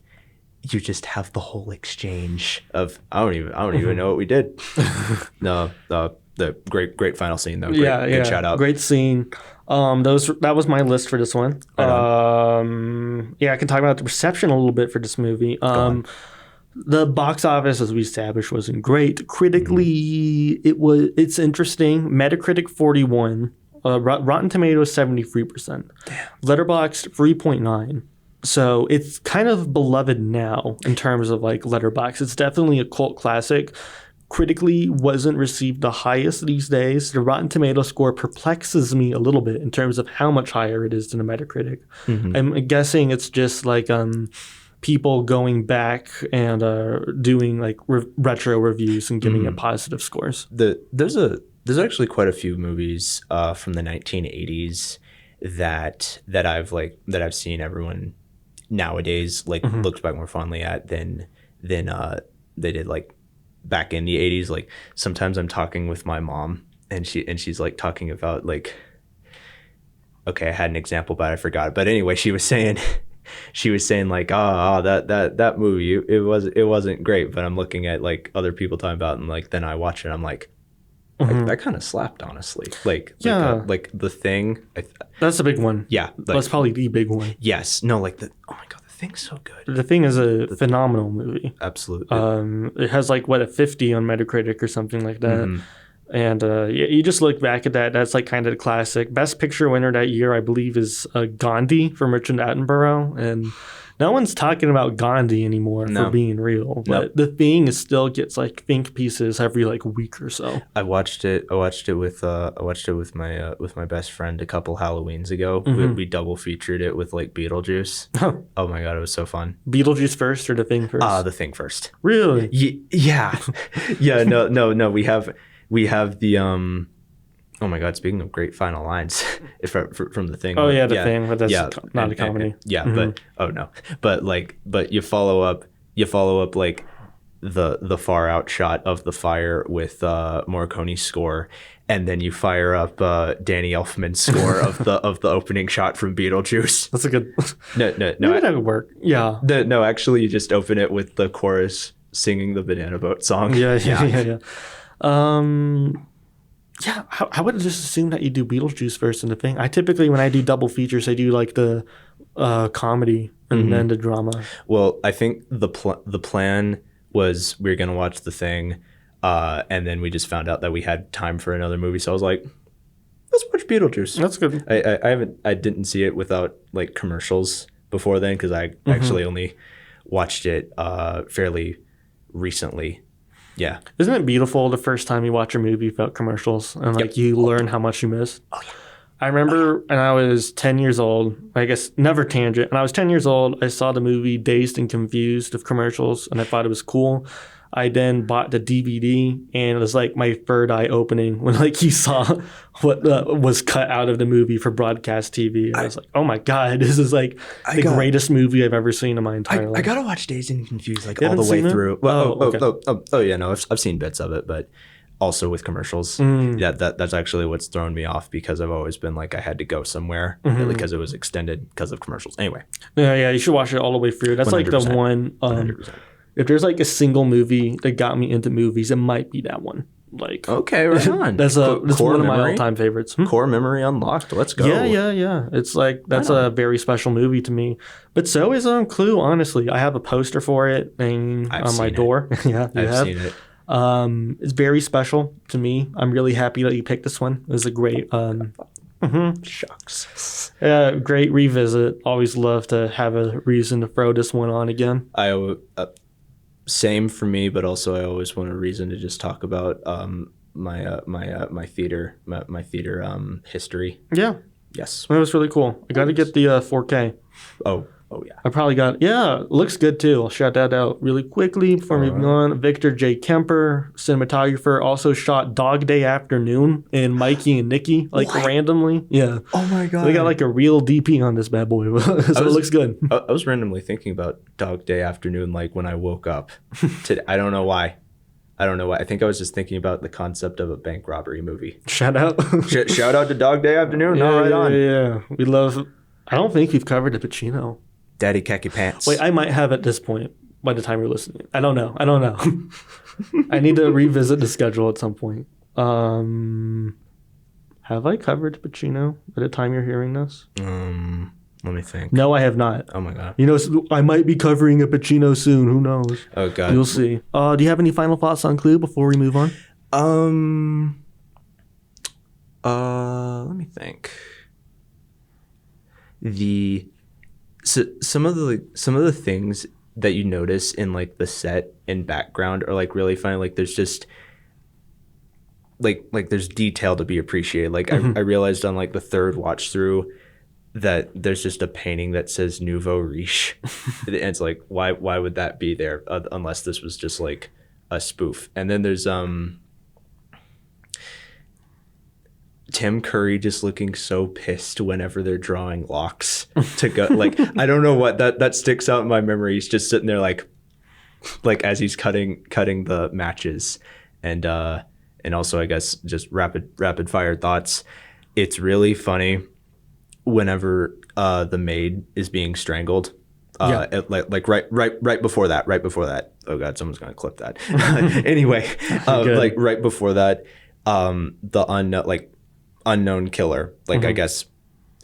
you just have the whole exchange of I don't even know what we did. No. The great final scene though. Good shout out. Great scene. That was my list for this one. I can talk about the reception a little bit for this movie. The box office, as we established, wasn't great. Critically, it's interesting. Metacritic 41, Rotten Tomatoes 73%. Damn. Letterboxd 3.9. So it's kind of beloved now in terms of like Letterboxd. It's definitely a cult classic. Critically wasn't received the highest these days. The Rotten Tomato score perplexes me a little bit in terms of how much higher it is than a Metacritic. I'm guessing it's just like people going back and doing like retro reviews and giving it positive scores. There's actually quite a few movies from the 1980s that I've seen everyone nowadays like looks back more fondly at than they did like back in the 80s. Like sometimes I'm talking with my mom and she's like talking about like, okay, I had an example but I forgot. But anyway, she was saying like, that movie, it wasn't great, but I'm looking at like other people talking about it, and like then I watch it, I'm like, that kind of slapped, honestly. Like The Thing. That's a big one. Yeah. That's probably the big one. Yes. No, like oh my God, The Thing's so good. The Thing is a phenomenal movie. Absolutely. It has like a 50 on Metacritic or something like that. And you just look back at that. That's like kind of the classic. Best Picture winner that year, I believe, is Gandhi from Richard Attenborough. And No one's talking about Gandhi anymore for being real. But The Thing still gets like think pieces every like week or so. I watched it with my best friend a couple Halloweens ago. We double featured it with like Beetlejuice. Oh my god, it was so fun. Beetlejuice first or The Thing first? The Thing first. Really? Yeah. Yeah, no. We have the oh my god, speaking of great final lines from The Thing. Oh yeah, The Thing, but that's not a comedy. But you follow up like the far out shot of the fire with Morricone's score, and then you fire up Danny Elfman's score of the opening shot from Beetlejuice. That's a good. No. Maybe that would work. Yeah. No, actually, you just open it with the chorus singing the Banana Boat song. Yeah. Yeah, I would just assume that you do Beetlejuice first in The Thing. I typically, when I do double features, I do like the comedy and then the drama. Well, I think the plan was we were going to watch The Thing, and then we just found out that we had time for another movie. So I was like, let's watch Beetlejuice. That's good. I didn't see it without like commercials before then because I actually only watched it fairly recently. Yeah. Isn't it beautiful the first time you watch a movie without commercials and like you learn how much you missed? Oh, yeah. I remember when I was 10 years old, I guess never tangent. When I was 10 years old, I saw the movie Dazed and Confused of commercials and I thought it was cool. I then bought the DVD and it was like my third eye opening when like you saw what was cut out of the movie for broadcast TV. I was like, oh my God, this is like the greatest movie I've ever seen in my entire life. I gotta watch Dazed and Confused like all the way through. Oh yeah, no, I've seen bits of it, but also with commercials. Yeah, that's actually what's thrown me off because I've always been like I had to go somewhere because it was extended because of commercials. Anyway. Yeah, you should watch it all the way through. That's 100%. Like the one. 100%. If there's like a single movie that got me into movies, it might be that one. Like okay, right on. That's one of my all-time favorites. Core memory unlocked. Let's go. Yeah. It's like that's a very special movie to me. But so is Clue. Honestly, I have a poster for it hanging on my door. Yeah, I've seen it. It's very special to me. I'm really happy that you picked this one. It was a great. Shucks. Yeah, great revisit. Always love to have a reason to throw this one on again. Same for me, but also I always want a reason to just talk about my theater history. Yeah. Yes. That was really cool. I got to get the 4K. Oh yeah. I probably got looks good too. I'll shout that out really quickly before moving on. Victor J. Kemper, cinematographer, also shot Dog Day Afternoon and Mikey and Nikki randomly. Yeah. Oh my god. So they got like a real DP on this bad boy. So it looks good. I was randomly thinking about Dog Day Afternoon like when I woke up today. I don't know why. I think I was just thinking about the concept of a bank robbery movie. Shout out. Shout out to Dog Day Afternoon. Yeah. We love. I don't think we've covered the Pacino. Daddy Khaki Pants. Wait, I might have at this point by the time you're listening. I don't know. I need to revisit the schedule at some point. Have I covered Pacino by the time you're hearing this? Let me think. No, I have not. Oh my god. I might be covering a Pacino soon. Who knows? Oh god. You'll see. Do you have any final thoughts on Clue before we move on? Let me think. Some of the things that you notice in like the set and background are like really funny. Like there's just like there's detail to be appreciated. Like I realized on like the third watch through that there's just a painting that says Nouveau Riche. And it's like why would that be there unless this was just like a spoof. And then there's Tim Curry just looking so pissed whenever they're drawing locks to go. Like, I don't know what that sticks out in my memory. He's just sitting there like as he's cutting the matches. And also I guess just rapid fire thoughts. It's really funny whenever the maid is being strangled. Like right before that. Oh god, someone's gonna clip that. Anyway, like right before that, the unknown killer, I guess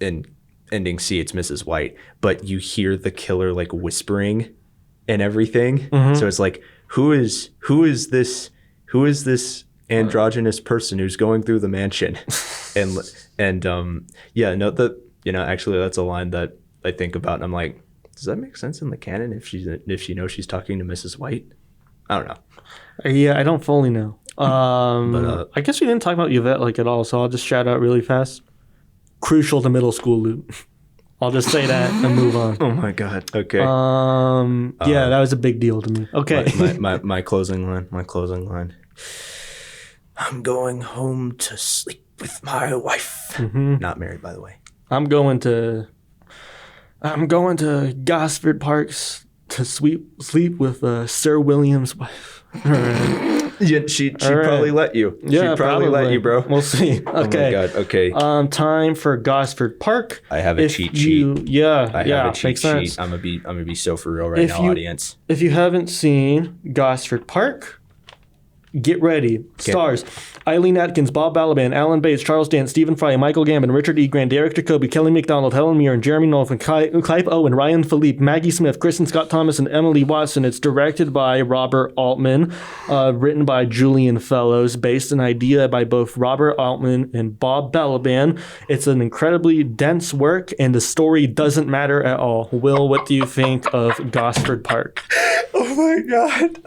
in ending C it's Mrs. White, but you hear the killer like whispering and everything. So it's like who is this androgynous person who's going through the mansion? Actually that's a line that I think about and I'm like, Does that make sense in the canon if she knows she's talking to Mrs. White? I don't know. Yeah, I don't fully know. I guess we didn't talk about Yvette like at all, so I'll just shout out really fast. Crucial to middle school loot. I'll just say that and move on. Oh my god. Okay. Yeah, that was a big deal to me. Okay. My closing line. I'm going home to sleep with my wife. Not married, by the way. I'm going to Gosford Park to sleep with Sir William's wife. Yeah, she'd probably let you. Yeah, she'd probably let you, bro. We'll see. Okay. Oh my god. Okay. Time for Gosford Park. I have a cheat sheet. Yeah, I have a cheat makes sense. sheet. I'm gonna be so for real right now, audience. If you haven't seen Gosford Park, get ready. Stars: Eileen Atkins, Bob Balaban, Alan Bates, Charles Dance, Stephen Fry, Michael Gambon, Richard E. Grant, Derek Jacobi, Kelly McDonald, Helen Mirren, Jeremy Nolfin, Clive Owen, Ryan Philippe, Maggie Smith, Kristen Scott Thomas, and Emily Watson. It's directed by Robert Altman, written by Julian Fellows, based on an idea by both Robert Altman and Bob Balaban. It's an incredibly dense work, and the story doesn't matter at all. Will, what do you think of Gosford Park? Oh my god.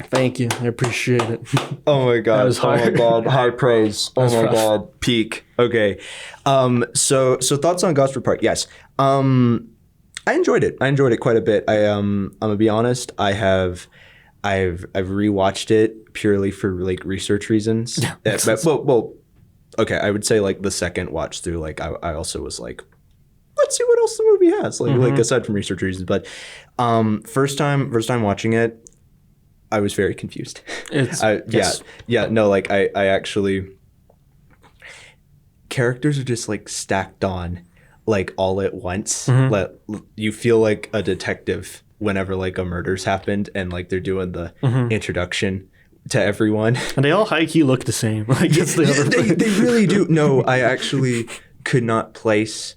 Thank you. I appreciate it. Oh my god. That was hard. Oh my god. High praise. Oh my god. Peak. Okay. So thoughts on Gosford Park? Yes. I enjoyed it. I enjoyed it quite a bit. I'm gonna be honest. I've rewatched it purely for like research reasons. Yeah. Well, okay. I would say like the second watch through, like I also was like, let's see what else the movie has. Like aside from research reasons, but first time watching it, I was very confused. I actually, characters are just like stacked on like all at once. You feel like a detective whenever like a murder's happened and like they're doing the introduction to everyone. And they all high-key look the same. Like they really do. No, I actually could not place,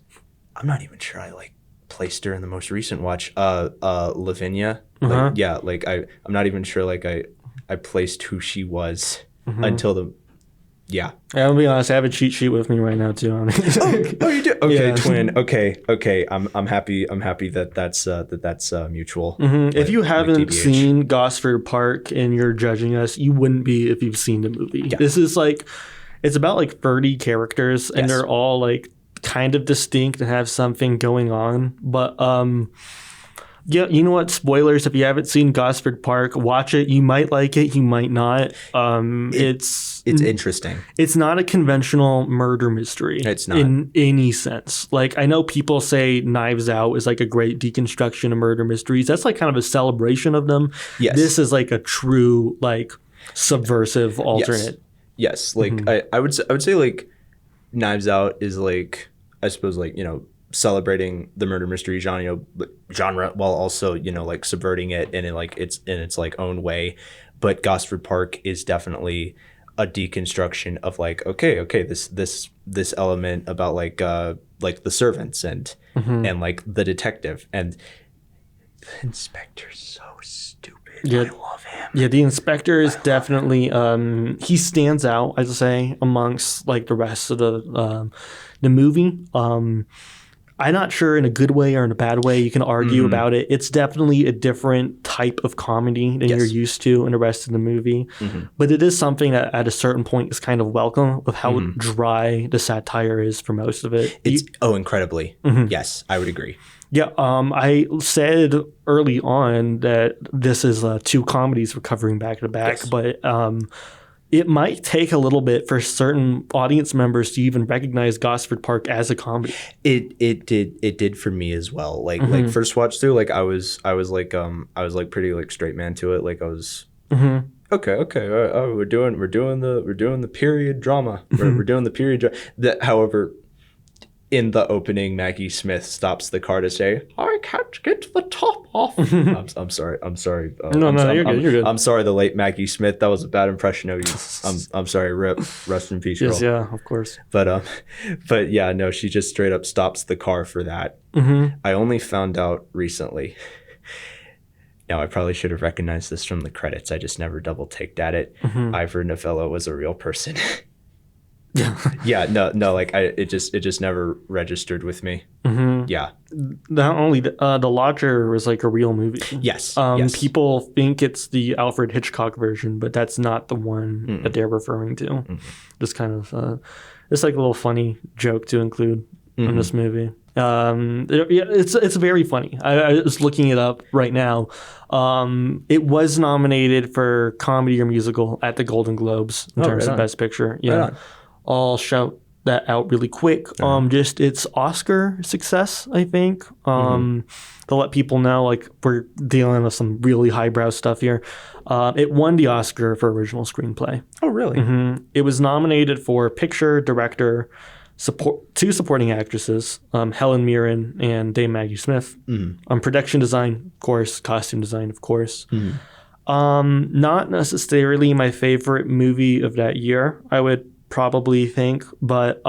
I'm not even sure I like placed her in the most recent watch, Lavinia. I'm not even sure like I placed who she was until the I'll be honest, I have a cheat sheet with me right now too. Oh, you do? Okay, Yeah. twin. Okay. I'm happy that that's mutual. If you haven't TBH. seen Gosford Park and you're judging us, you wouldn't be if you've seen the movie. Yeah. This is like, it's about like 30 characters and Yes. they're all like kind of distinct and have something going on. But yeah, you know what? Spoilers. If you haven't seen Gosford Park, watch it. You might like it. You might not. It's interesting. It's not a conventional murder mystery. It's not. In any sense. Like, I know people say Knives Out is like a great deconstruction of murder mysteries. That's like kind of a celebration of them. Yes. This is like a true like subversive alternate. Yes. Like I would say like Knives Out is like, I suppose like, you know, celebrating the murder mystery genre while also, you know, like subverting it in its like own way. But Gosford Park is definitely a deconstruction of like, okay, this element about like the servants and like the detective, and the inspector's so stupid. Yeah. I love him. Yeah, the inspector is definitely he stands out, I'd say, amongst like the rest of the movie. I'm not sure in a good way or in a bad way. You can argue about it. It's definitely a different type of comedy than you're used to in the rest of the movie. But it is something that at a certain point is kind of welcome with how dry the satire is for most of it. It's incredibly. Yes, I would agree. Yeah, I said early on that this is two comedies we're covering back to back, but it might take a little bit for certain audience members to even recognize Gosford Park as a comedy. It did for me as well. Like first watch through, like I was like pretty like straight man to it. Like I was okay. We're doing the period drama. We're doing the period drama. That, however, in the opening, Maggie Smith stops the car to say, "I can't get the top off." I'm sorry. No, you're good. I'm sorry, the late Maggie Smith. That was a bad impression of you. I'm sorry. Rest in peace, girl. Yes, yeah, of course. But yeah, no, she just straight up stops the car for that. I only found out recently. Now, I probably should have recognized this from the credits. I just never double-taked at it. Ivor Novello was a real person. Yeah, no, like it just never registered with me. Yeah. Not only the Lodger was like a real movie. Yes. Yes. People think it's the Alfred Hitchcock version, but that's not the one that they're referring to. Just kind of it's like a little funny joke to include in this movie. It's very funny. I was looking it up right now. It was nominated for comedy or musical at the Golden Globes in terms of Best Picture. Yeah. Right on. I'll shout that out really quick. Just its Oscar success, I think. To let people know, like, we're dealing with some really highbrow stuff here. It won the Oscar for original screenplay. Oh, really? It was nominated for picture, director, two supporting actresses, Helen Mirren and Dame Maggie Smith. Production design, of course, costume design, of course. Not necessarily my favorite movie of that year, I would probably think, but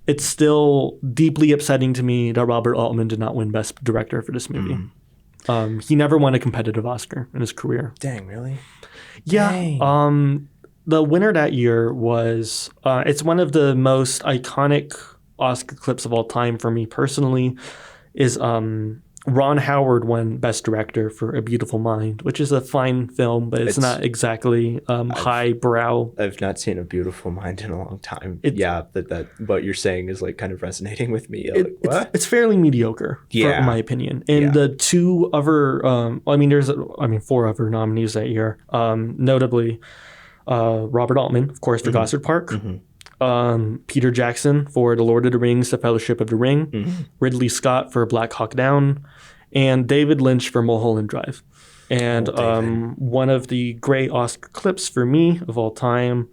it's still deeply upsetting to me that Robert Altman did not win Best Director for this movie. He never won a competitive Oscar in his career. Dang, really? Yeah. Dang. The winner that year was, it's one of the most iconic Oscar clips of all time for me personally, is Ron Howard won Best Director for A Beautiful Mind, which is a fine film, but it's not exactly highbrow. I've not seen A Beautiful Mind in a long time. That what you're saying is like kind of resonating with me. What? It's fairly mediocre, in my opinion. And the two other, four other nominees that year, notably Robert Altman, of course, for Gosford Park. Peter Jackson for The Lord of the Rings, The Fellowship of the Ring, Ridley Scott for Black Hawk Down, and David Lynch for Mulholland Drive. And one of the great Oscar clips for me of all time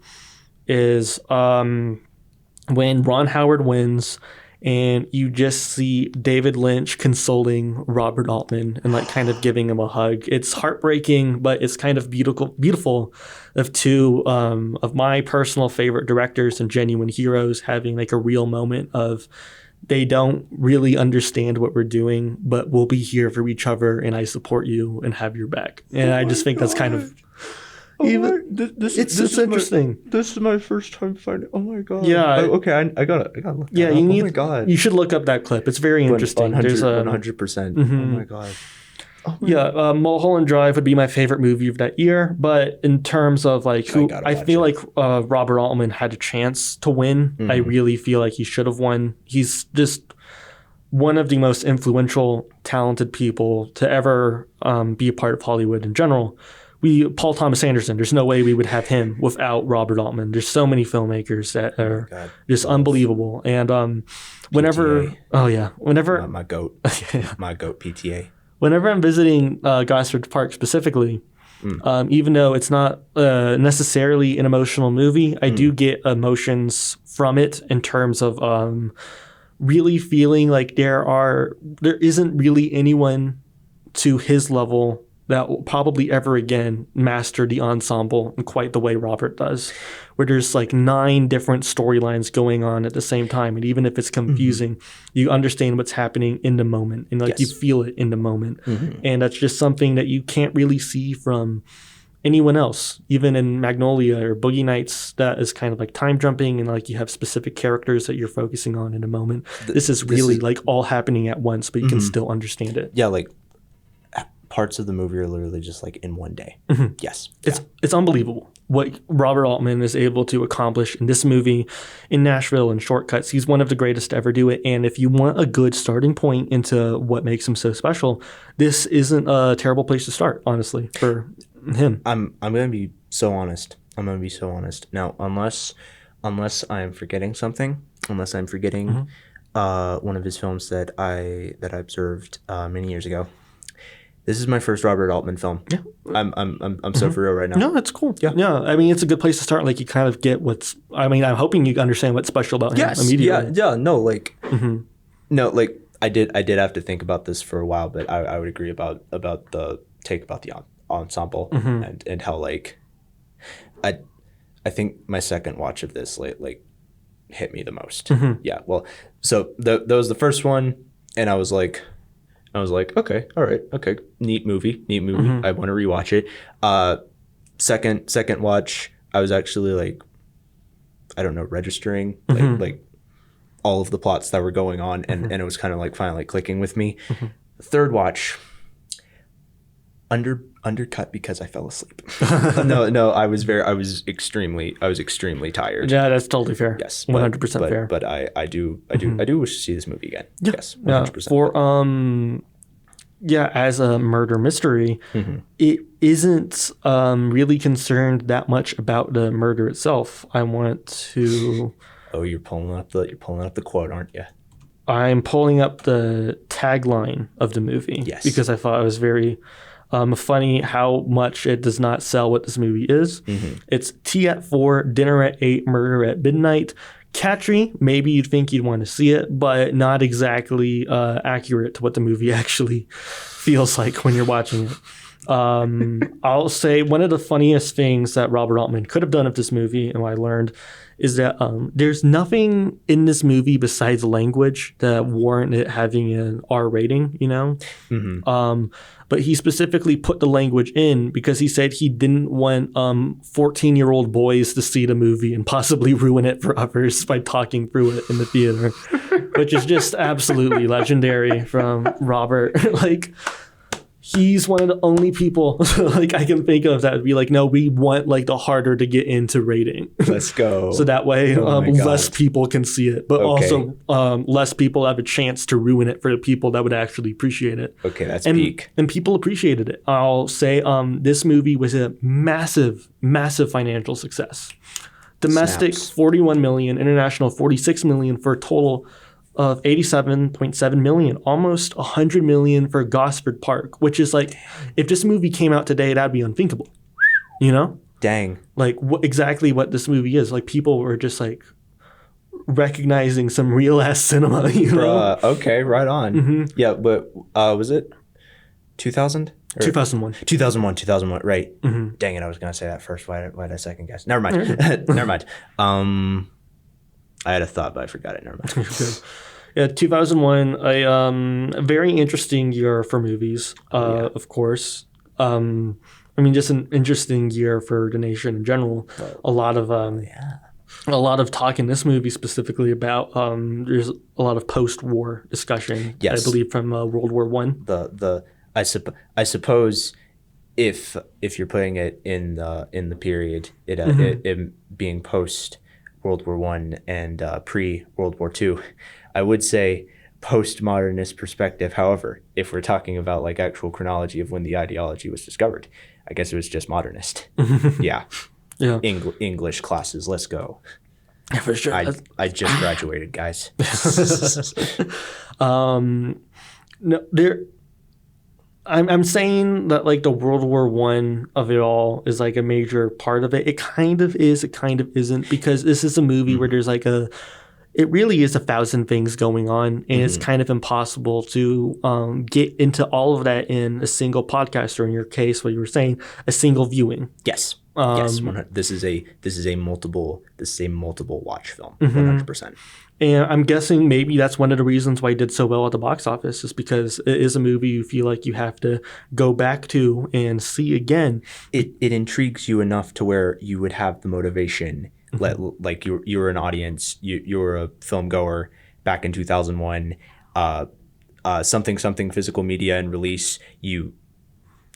is when Ron Howard wins and you just see David Lynch consoling Robert Altman and like kind of giving him a hug. It's heartbreaking, but it's kind of beautiful of two of my personal favorite directors and genuine heroes having like a real moment of they don't really understand what we're doing, but we'll be here for each other and I support you and have your back. And I just think that's kind of it's interesting. This is my first time finding. Oh my god! Yeah. I gotta look. Yeah, that up. Oh my god! You should look up that clip. It's very interesting. 100%. Oh my god! Mulholland Drive would be my favorite movie of that year. But in terms of like who, I feel like Robert Altman had a chance to win. I really feel like he should have won. He's just one of the most influential, talented people to ever be a part of Hollywood in general. Paul Thomas Anderson, there's no way we would have him without Robert Altman. There's so many filmmakers that are just unbelievable. And whenever, PTA. My goat PTA. Whenever I'm visiting Gosford Park specifically, even though it's not necessarily an emotional movie, I do get emotions from it in terms of really feeling like there isn't really anyone to his level that will probably ever again master the ensemble in quite the way Robert does, where there's like 9 different storylines going on at the same time. And even if it's confusing, you understand what's happening in the moment and like you feel it in the moment. And that's just something that you can't really see from anyone else. Even in Magnolia or Boogie Nights, that is kind of like time jumping and like you have specific characters that you're focusing on in a moment. This is like all happening at once, but you can still understand it. Yeah, like parts of the movie are literally just like in one day. Yes. It's unbelievable what Robert Altman is able to accomplish in this movie, in Nashville, and Shortcuts. He's one of the greatest to ever do it. And if you want a good starting point into what makes him so special, this isn't a terrible place to start, honestly, for him. I'm going to be so honest. Now, unless I'm forgetting something, unless I'm forgetting one of his films that I observed many years ago. This is my first Robert Altman film. Yeah, I'm so for real right now. No, that's cool. Yeah. I mean, it's a good place to start. Like, you kind of get I'm hoping you understand what's special about him immediately. Yeah. No, like, no, like I did have to think about this for a while, but I would agree about the take about the ensemble and how like, I think my second watch of this like hit me the most. Yeah. Well, so that was the first one, and I was like, okay, all right, okay, neat movie. I want to rewatch it. Second watch, I was actually like, I don't know, registering like all of the plots that were going on, and it was kind of like finally clicking with me. Third watch, undercut because I fell asleep. No, I was extremely tired. Yeah, that's totally fair. Yes, 100% fair. But I do wish to see this movie again. Yeah. Yes, 100%. For as a murder mystery, it isn't really concerned that much about the murder itself. I want to. Oh, you're pulling up the quote, aren't you? I'm pulling up the tagline of the movie. Yes. Because I thought it was very funny how much it does not sell what this movie is. It's tea at 4, dinner at 8, murder at midnight. Catchy, maybe you'd think you'd want to see it, but not exactly accurate to what the movie actually feels like when you're watching it. I'll say one of the funniest things that Robert Altman could have done with this movie, and what I learned, is that there's nothing in this movie besides language that warrant it having an R rating, you know? But he specifically put the language in because he said he didn't want 14-year-old boys to see the movie and possibly ruin it for others by talking through it in the theater, which is just absolutely legendary from Robert. Like, he's one of the only people like I can think of that would be like, no, we want like the harder to get into rating. Let's go. So that way less people can see it, but also less people have a chance to ruin it for the people that would actually appreciate it. Okay, that's peak. And people appreciated it. I'll say this movie was a massive, massive financial success. Domestic, Snaps. 41 million, international 46 million, for a total of 87.7 million, almost 100 million for Gosford Park, which is like, if this movie came out today, that'd be unthinkable, you know? Dang. Like exactly what this movie is. Like, people were just like recognizing some real ass cinema, you know? Okay, right on. Yeah, but was it 2000? 2001. 2001, right. Dang it, I was going to say that first. Why did I second guess? Never mind. Never mind. I had a thought, but I forgot it. Never mind. Yeah, 2001, a very interesting year for movies, of course. I mean, just an interesting year for the nation in general. A lot of talk in this movie specifically about there's a lot of post-war discussion. Yes. I believe from World War One. I suppose if you're putting it in the period, it being post World War One and pre World War II, I would say postmodernist perspective. However, if we're talking about like actual chronology of when the ideology was discovered, I guess it was just modernist. Yeah. English classes, let's go. Yeah, for sure. I just graduated, guys. No, I'm saying that like the World War One of it all is like a major part of it. It kind of is, it kind of isn't, because this is a movie where there's like it really is 1,000 things going on, and it's kind of impossible to get into all of that in a single podcast, or in your case, what you were saying, a single viewing. Yes. Yes. This is a multiple watch film. 100%. And I'm guessing maybe that's one of the reasons why it did so well at the box office, is because it is a movie you feel like you have to go back to and see again. It intrigues you enough to where you would have the motivation. Like you're an audience, you're a film goer back in 2001. Something physical media and release.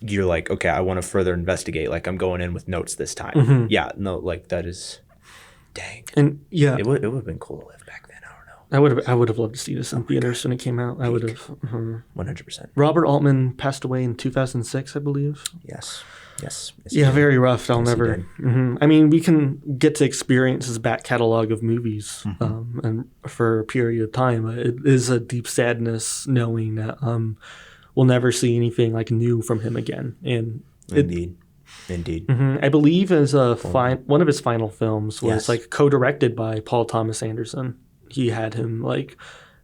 You're like, okay, I want to further investigate. Like, I'm going in with notes this time. Yeah, no, like that is, dang. And yeah, it would have been cool to live back then. I don't know. I would have loved to see this in theaters when it came out. I would have. 100%. Robert Altman passed away in 2006, I believe. Yes. Yeah, very rough. I'll never. I mean, we can get to experience his back catalog of movies, and for a period of time, it is a deep sadness knowing that we'll never see anything like new from him again. And Indeed. I believe as one of his final films was like co-directed by Paul Thomas Anderson. He had him like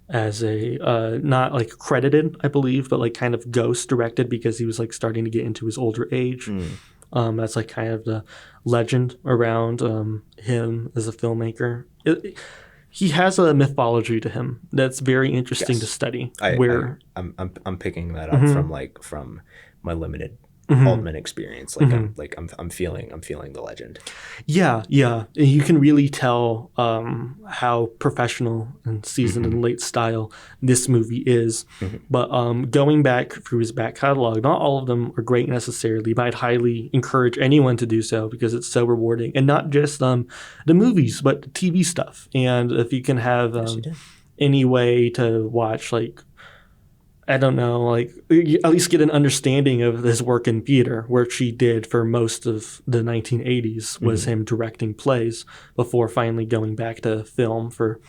as a not like credited, I believe, but like kind of ghost directed, because he was like starting to get into his older age. That's like kind of the legend around him as a filmmaker. He has a mythology to him that's very interesting to study. I'm picking that up from my limited ultimate experience. Like I'm feeling the legend. Yeah. You can really tell how professional and seasoned and late style this movie is. But going back through his back catalog, not all of them are great necessarily, but I'd highly encourage anyone to do so because it's so rewarding. And not just the movies, but the TV stuff. And if you can have any way to watch, like, I don't know, like at least get an understanding of his work in theater, which he did for most of the 1980s was him directing plays before finally going back to film for,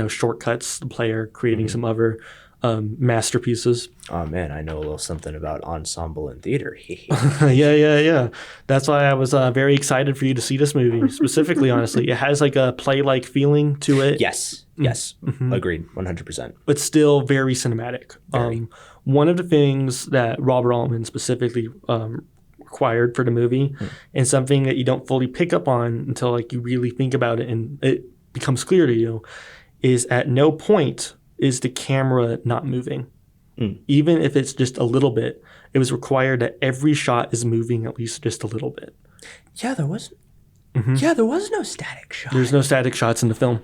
shortcuts, the player, creating some other masterpieces. Oh man, I know a little something about ensemble and theater. Yeah. That's why I was very excited for you to see this movie. Specifically, honestly, it has like a play-like feeling to it. Yes, agreed, 100%. But still very cinematic. One of the things that Robert Altman specifically required for the movie, and something that you don't fully pick up on until like you really think about it and it becomes clear to you, is at no point is the camera not moving. Even if it's just a little bit, it was required that every shot is moving at least just a little bit. Yeah, there was. Yeah, there was no static shot. There's no static shots in the film.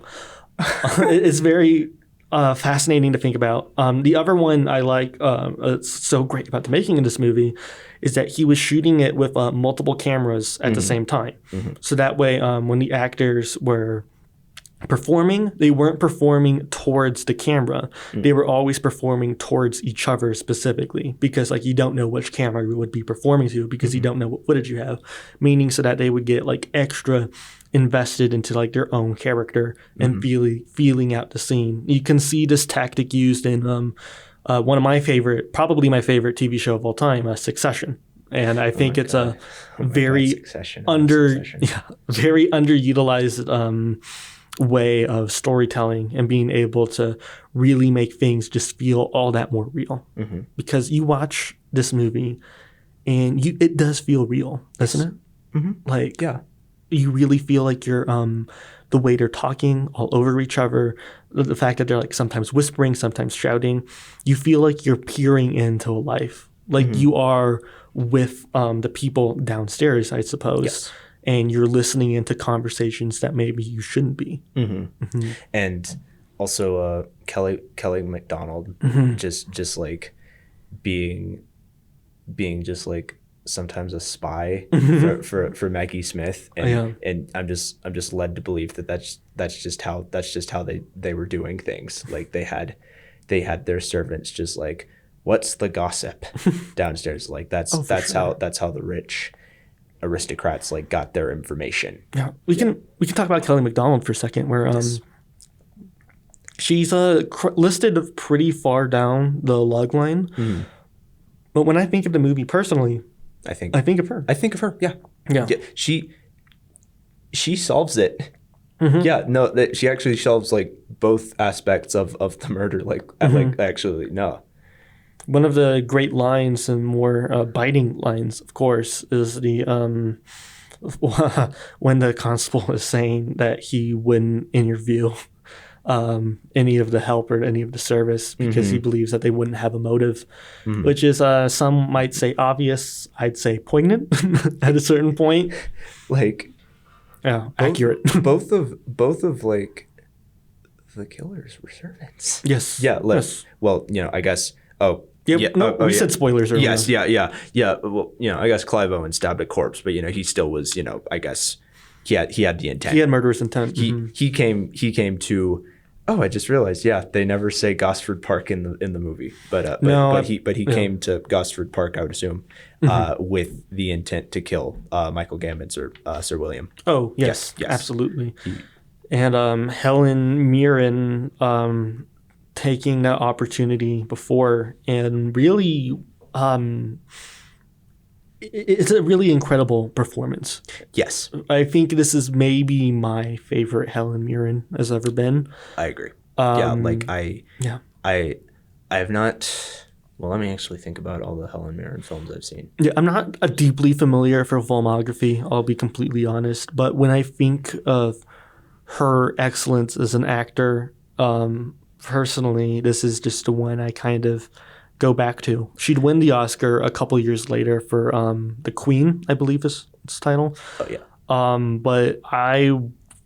It's very fascinating to think about. The other one I like, it's so great about the making of this movie, is that he was shooting it with multiple cameras at the same time. So that way, when the actors were performing, they weren't performing towards the camera. They were always performing towards each other specifically because like you don't know which camera you would be performing to because you don't know what footage you have, meaning so that they would get like extra invested into like their own character and feeling out the scene. You can see this tactic used in one of my favorite, probably my favorite TV show of all time, Succession. And I think it's a very very underutilized way of storytelling and being able to really make things just feel all that more real. Because you watch this movie and it does feel real, doesn't it? Like, you really feel like you're the way they're talking all over each other, the fact that they're like sometimes whispering, sometimes shouting. You feel like you're peering into a life, like you are with the people downstairs, I suppose. And you're listening into conversations that maybe you shouldn't be. And also Kelly MacDonald just like being just like sometimes a spy for Maggie Smith, and I'm just led to believe that that's just how they were doing things. Like they had their servants just like, what's the gossip downstairs? Like that's how the rich aristocrats like got their information. We can talk about Kelly MacDonald for a second, where she's listed pretty far down the log line. But when I think of the movie personally, I think of her. Yeah. She solves it. That she actually solves like both aspects of the murder. Like actually no. One of the great lines and more biting lines, of course, is the when the constable is saying that he wouldn't interview any of the help or any of the service because he believes that they wouldn't have a motive, which is some might say obvious, I'd say poignant at a certain point. Like, accurate. both of like the killers were servants. Yes. Yeah. Like, yes. Well, I guess. We said spoilers earlier. Yes, yeah. Well, I guess Clive Owen stabbed a corpse, but he still was, I guess he had the intent. He had murderous intent. He came to. Oh, I just realized. Yeah, they never say Gosford Park in the movie, but he came to Gosford Park, I would assume, with the intent to kill Michael Gambon's or Sir William. Oh yes, absolutely. And Helen Mirren. Taking that opportunity before and really it's a really incredible performance. Yes. I think this is maybe my favorite Helen Mirren has ever been. I agree. I have not. Well, let me actually think about all the Helen Mirren films I've seen. Yeah, I'm not deeply familiar with her filmography, I'll be completely honest, but when I think of her excellence as an actor, personally, this is just the one I kind of go back to. She'd win the Oscar a couple years later for The Queen, I believe is its title. Oh yeah. But I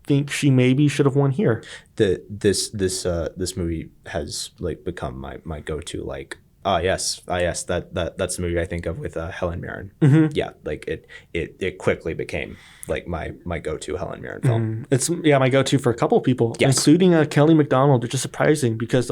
think she maybe should have won here. This movie has like become my go-to, like, yes, that's the movie I think of with Helen Mirren. Mm-hmm. Yeah, like it quickly became like my go-to Helen Mirren film. It's my go-to for a couple people, Yes. including Kelly MacDonald, which is surprising because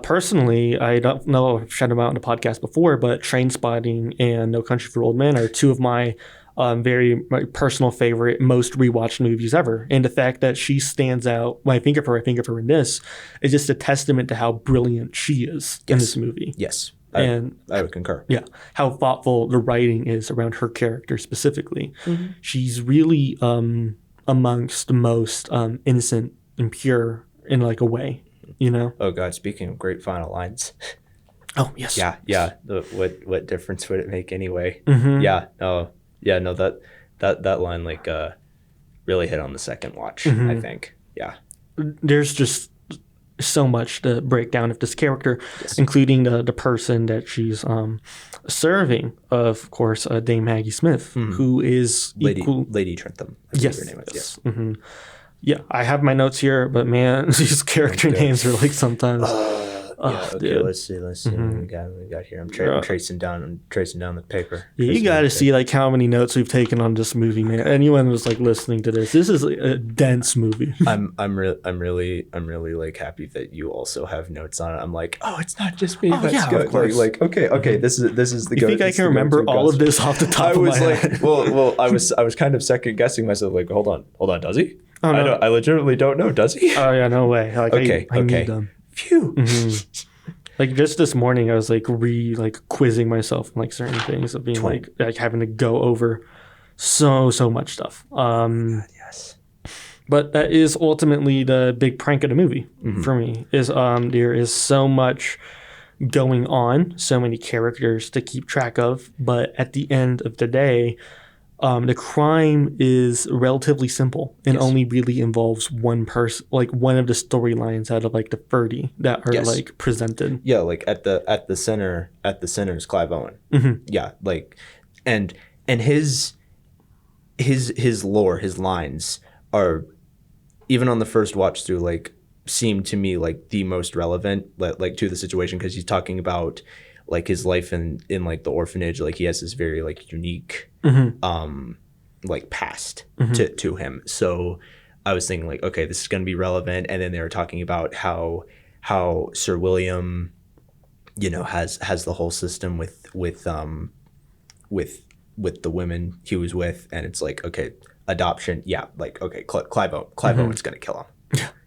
personally, I don't know if I've shout them out on the podcast before, but Trainspotting and No Country for Old Men are two of my my personal favorite, most rewatched movies ever. And the fact that she stands out, when I think of her in this, is just a testament to how brilliant she is in this movie. Yes, I would concur. Yeah, how thoughtful the writing is around her character specifically. She's really amongst the most innocent and pure in like a way, you know? Oh God, speaking of great final lines. Oh, yes. Yeah. What difference would it make anyway? Mm-hmm. Yeah, no, that line like really hit on the second watch, I think. Yeah. There's just so much to break down of this character, including the person that she's serving, of course, Dame Maggie Smith, who is Lady Trentham. Yes. Her name is. Yes. Mm-hmm. Yeah, I have my notes here, but man, these character names are like sometimes. Okay, dude. let's see. What we got here. I'm tracing down the paper. Yeah, you got to see like how many notes we've taken on this movie, man. Anyone who's like listening to this is a dense movie. I'm really like happy that you also have notes on it. I'm like, oh, it's not just me. That's yeah, good. of course. Like, okay, this is the. You think I can remember all of this off the top of my head? well, I was kind of second guessing myself. Like, hold on, does he? Oh, no. I legitimately don't know. Does he? Oh yeah, no way. Like, okay. I need them. Phew. Mm-hmm. Like just this morning, I was like quizzing myself on like certain things of being like having to go over so much stuff. Yes. But that is ultimately the big prank of the movie for me. Is there is so much going on, so many characters to keep track of, but at the end of the day, the crime is relatively simple and only really involves one person, like one of the storylines out of like the 30 that are like presented. Yeah, like at the center is Clive Owen. Mm-hmm. Yeah, like and his lore, his lines are, even on the first watch through, like seem to me like the most relevant like to the situation, because he's talking about like his life in like the orphanage. Like he has this very like unique like past to him. So I was thinking like, okay, this is going to be relevant. And then they were talking about how Sir William, you know, has the whole system with the women he was with, and it's like, okay, adoption, yeah, like okay, Clive Owen's going to kill him.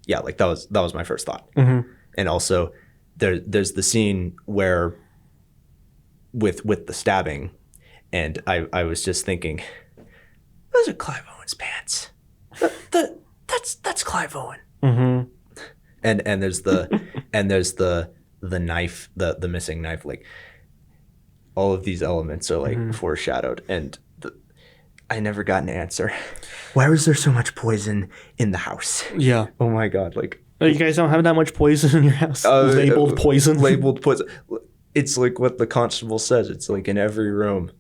Yeah, like that was my first thought. And also there's the scene where with the stabbing, and I was just thinking, those are Clive Owen's pants. That's Clive Owen. And there's the knife, the missing knife. Like all of these elements are like foreshadowed, and I never got an answer. Why was there so much poison in the house? Yeah. Oh my God! Like you guys don't have that much poison in your house. Labeled poison. Labeled poison. It's like what the constable says. It's like in every room.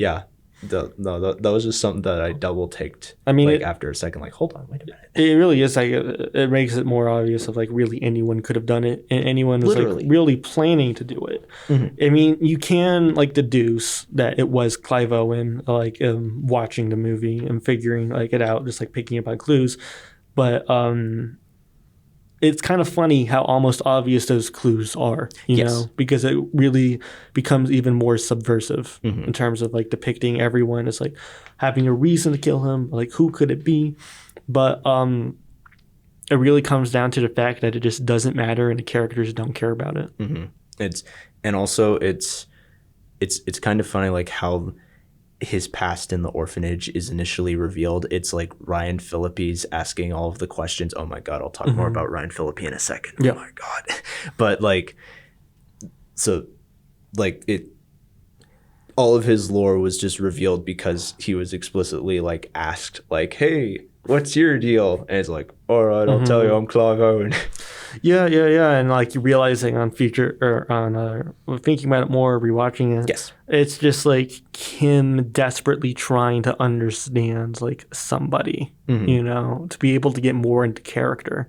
Yeah. That was just something that I double taked. I mean, like after a second, like, hold on, wait a minute. It really is like it makes it more obvious of like really anyone could have done it, and anyone was like really planning to do it. I mean, you can like deduce that it was Clive Owen, like watching the movie and figuring like it out, just like picking up on clues, but it's kind of funny how almost obvious those clues are, you know, because it really becomes even more subversive in terms of like depicting everyone as like having a reason to kill him. Like, who could it be? But it really comes down to the fact that it just doesn't matter and the characters don't care about it. It's kind of funny, like how his past in the orphanage is initially revealed. It's like Ryan Phillippe's asking all of the questions. Oh my God, I'll talk more about Ryan Philippe in a second. Oh my God. But like, so like all of his lore was just revealed because he was explicitly like asked like, hey, what's your deal? And it's like, all right, I'll tell you, I'm Clive Owen. Yeah. And like realizing on future or on thinking about it more, rewatching it. Yes. It's just like him desperately trying to understand like somebody, to be able to get more into character,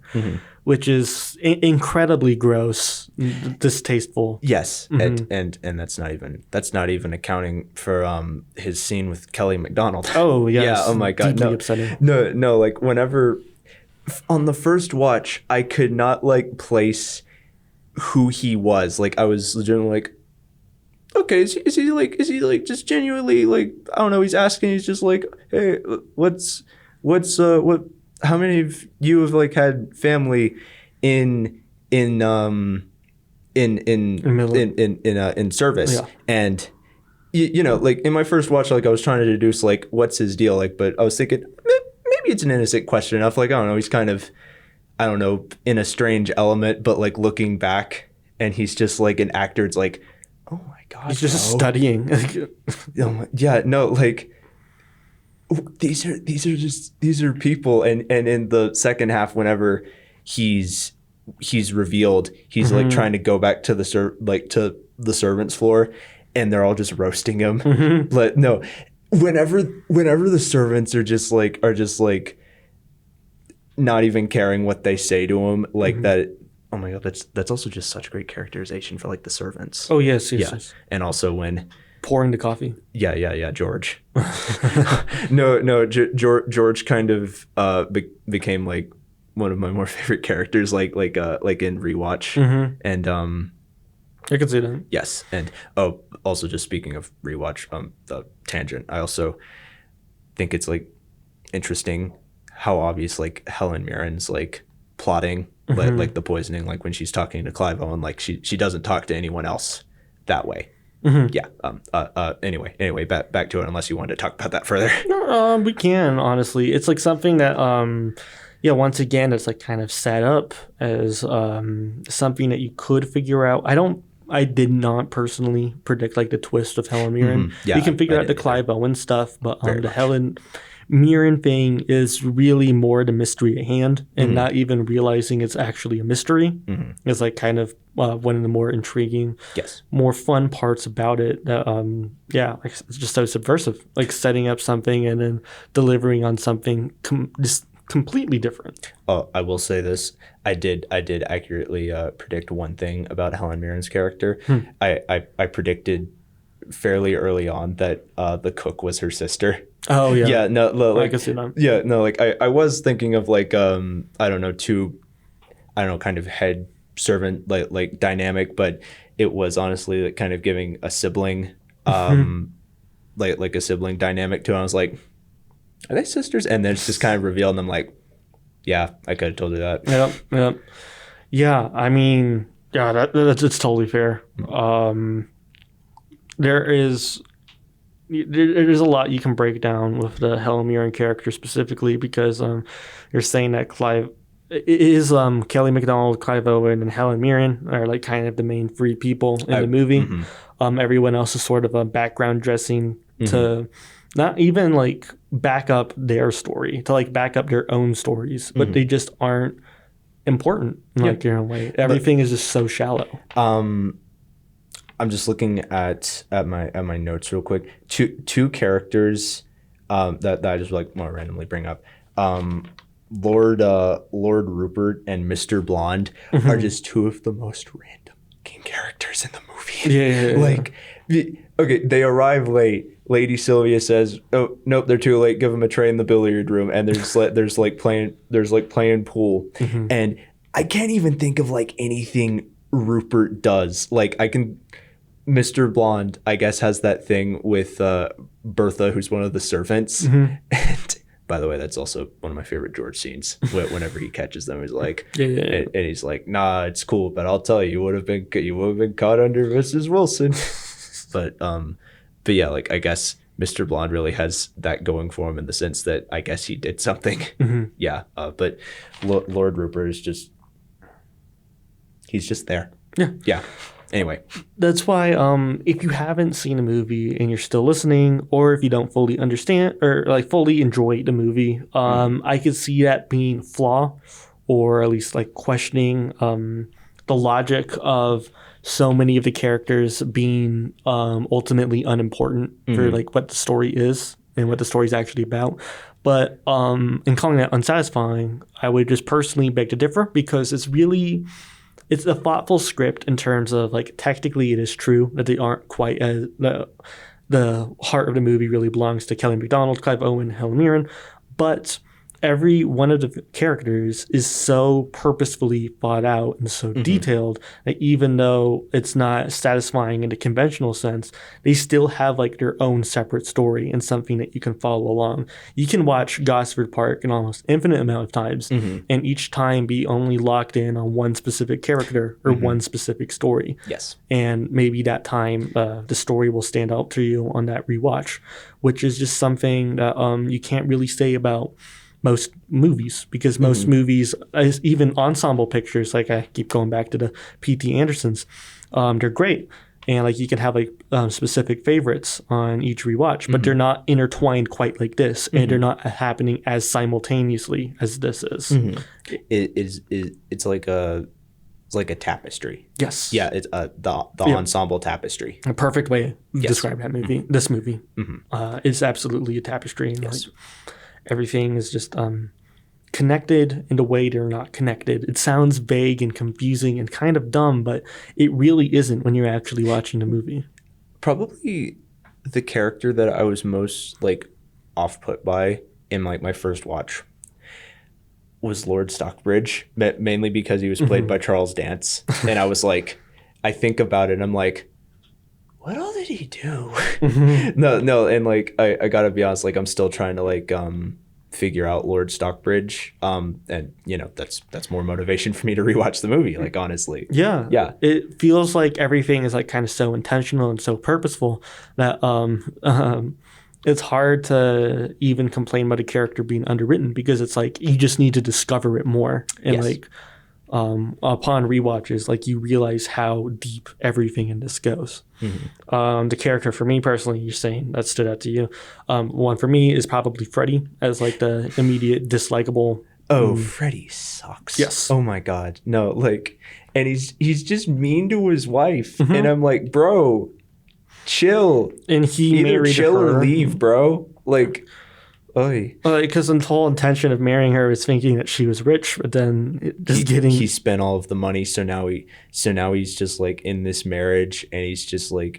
which is incredibly gross, distasteful. Yes, and that's not even accounting for his scene with Kelly MacDonald. Oh yes. Yeah. Oh my God. Deeply No. upsetting. No. Like whenever on the first watch, I could not like place who he was. Like I was legitimately like, okay, is he like just genuinely like, I don't know, he's asking, he's just like, hey, what how many of you have like had family in service? Yeah. And like in my first watch, like I was trying to deduce like what's his deal, like, but I was thinking maybe it's an innocent question enough, like I don't know, he's kind of, I don't know, in a strange element, but like looking back and he's just like an actor, it's like, oh my God, He's just studying. yeah, no, like these are people, and in the second half, whenever he's revealed, he's like trying to go back to the servants floor, and they're all just roasting him. But no, whenever the servants are just like not even caring what they say to him, like that. Oh my God, that's also just such great characterization for like the servants. Oh yes. And also when pouring the coffee. Yeah, George. No, George kind of became like one of my more favorite characters, like in rewatch, and I can see that. yes, and also just speaking of rewatch, the tangent, I also think it's like interesting how obvious like Helen Mirren's like plotting like the poisoning, like when she's talking to Clive Owen, like she doesn't talk to anyone else that way. Yeah. Anyway, back to it. Unless you wanted to talk about that further. We can, honestly. It's like something that once again, it's like kind of set up as something that you could figure out. I did not personally predict like the twist of Helen Mirren. Yeah, you can figure out the Clive Owen stuff, but the Helen Mirren thing is really more the mystery at hand, and not even realizing it's actually a mystery. It's like kind of one of the more intriguing, more fun parts about it. That like it's just so subversive, like setting up something and then delivering on something just completely different. Oh, I will say this: I did accurately predict one thing about Helen Mirren's character. I predicted fairly early on that the cook was her sister. Oh yeah. Yeah, no, like, I can see that. Yeah, no, like I was thinking of like I don't know, kind of head servant like dynamic, but it was honestly like kind of giving a sibling like a sibling dynamic to it. I was like, are they sisters? And then it's just kind of revealed, and I'm like, yeah, I could have told you that. Yep. Yeah, I mean, yeah, that's totally fair. There's a lot you can break down with the Helen Mirren character specifically, because you're saying that Clive is Kelly MacDonald, Clive Owen, and Helen Mirren are like kind of the main three people in the movie. Everyone else is sort of a background dressing to not even like back up their story, to like back up their own stories, but they just aren't important in like their own way. Everything is just so shallow. I'm just looking at my notes real quick. Two characters that I just like want to randomly bring up. Lord Rupert and Mr. Blonde are just two of the most random characters in the movie. Yeah. Like, okay, they arrive late. Lady Sylvia says, "Oh nope, they're too late. Give them a tray in the billiard room." And there's playing pool, and I can't even think of like anything Rupert does. Like Mr. Blonde, I guess, has that thing with Bertha, who's one of the servants. And by the way, that's also one of my favorite George scenes. Whenever he catches them, he's like, and he's like, "Nah, it's cool, but I'll tell you, you would have been caught under Mrs. Wilson." But yeah, like I guess Mr. Blonde really has that going for him in the sense that I guess he did something. Yeah, but Lord Rupert is he's just there. Yeah. Anyway, that's why if you haven't seen a movie and you're still listening, or if you don't fully understand or like fully enjoy the movie, I could see that being a flaw or at least like questioning the logic of so many of the characters being ultimately unimportant for like what the story is and what the story is actually about. But in calling that unsatisfying, I would just personally beg to differ, because it's a thoughtful script in terms of like technically it is true that they aren't quite as the heart of the movie really belongs to Kelly MacDonald, Clive Owen, Helen Mirren, but every one of the characters is so purposefully thought out and so detailed that even though it's not satisfying in the conventional sense, they still have like their own separate story and something that you can follow along. You can watch Gosford Park an almost infinite amount of times and each time be only locked in on one specific character or one specific story. Yes. And maybe that time the story will stand out to you on that rewatch, which is just something that you can't really say about most movies, because most movies, even ensemble pictures, like I keep going back to the P.T. Andersons, they're great. And like you can have like specific favorites on each rewatch, but they're not intertwined quite like this, and they're not happening as simultaneously as this is. It's like a tapestry. Yes. Yeah, it's the ensemble tapestry. A perfect way to describe that movie. This movie, it's absolutely a tapestry. And like, everything is just connected in a way they're not connected. It sounds vague and confusing and kind of dumb, but it really isn't when you're actually watching the movie. Probably the character that I was most like off put by in like my first watch was Lord Stockbridge, mainly because he was played by Charles Dance. And I was like, I think about it and I'm like, what all did he do? No, and like I gotta be honest, like I'm still trying to like figure out Lord Stockbridge, and you know that's more motivation for me to rewatch the movie. Like honestly, yeah, it feels like everything is like kind of so intentional and so purposeful that it's hard to even complain about a character being underwritten, because it's like you just need to discover it more, and like upon rewatches, like you realize how deep everything in this goes. The character for me personally, you're saying that stood out to you. One for me is probably Freddy as like the immediate dislikable. Freddy sucks. Yes. Oh my God. No, like, and he's just mean to his wife, and I'm like, bro, chill. And he either married chill her. or leave, bro. Like. Because the whole intention of marrying her was thinking that she was rich, but then he spent all of the money, so now he's just like in this marriage, and he's just like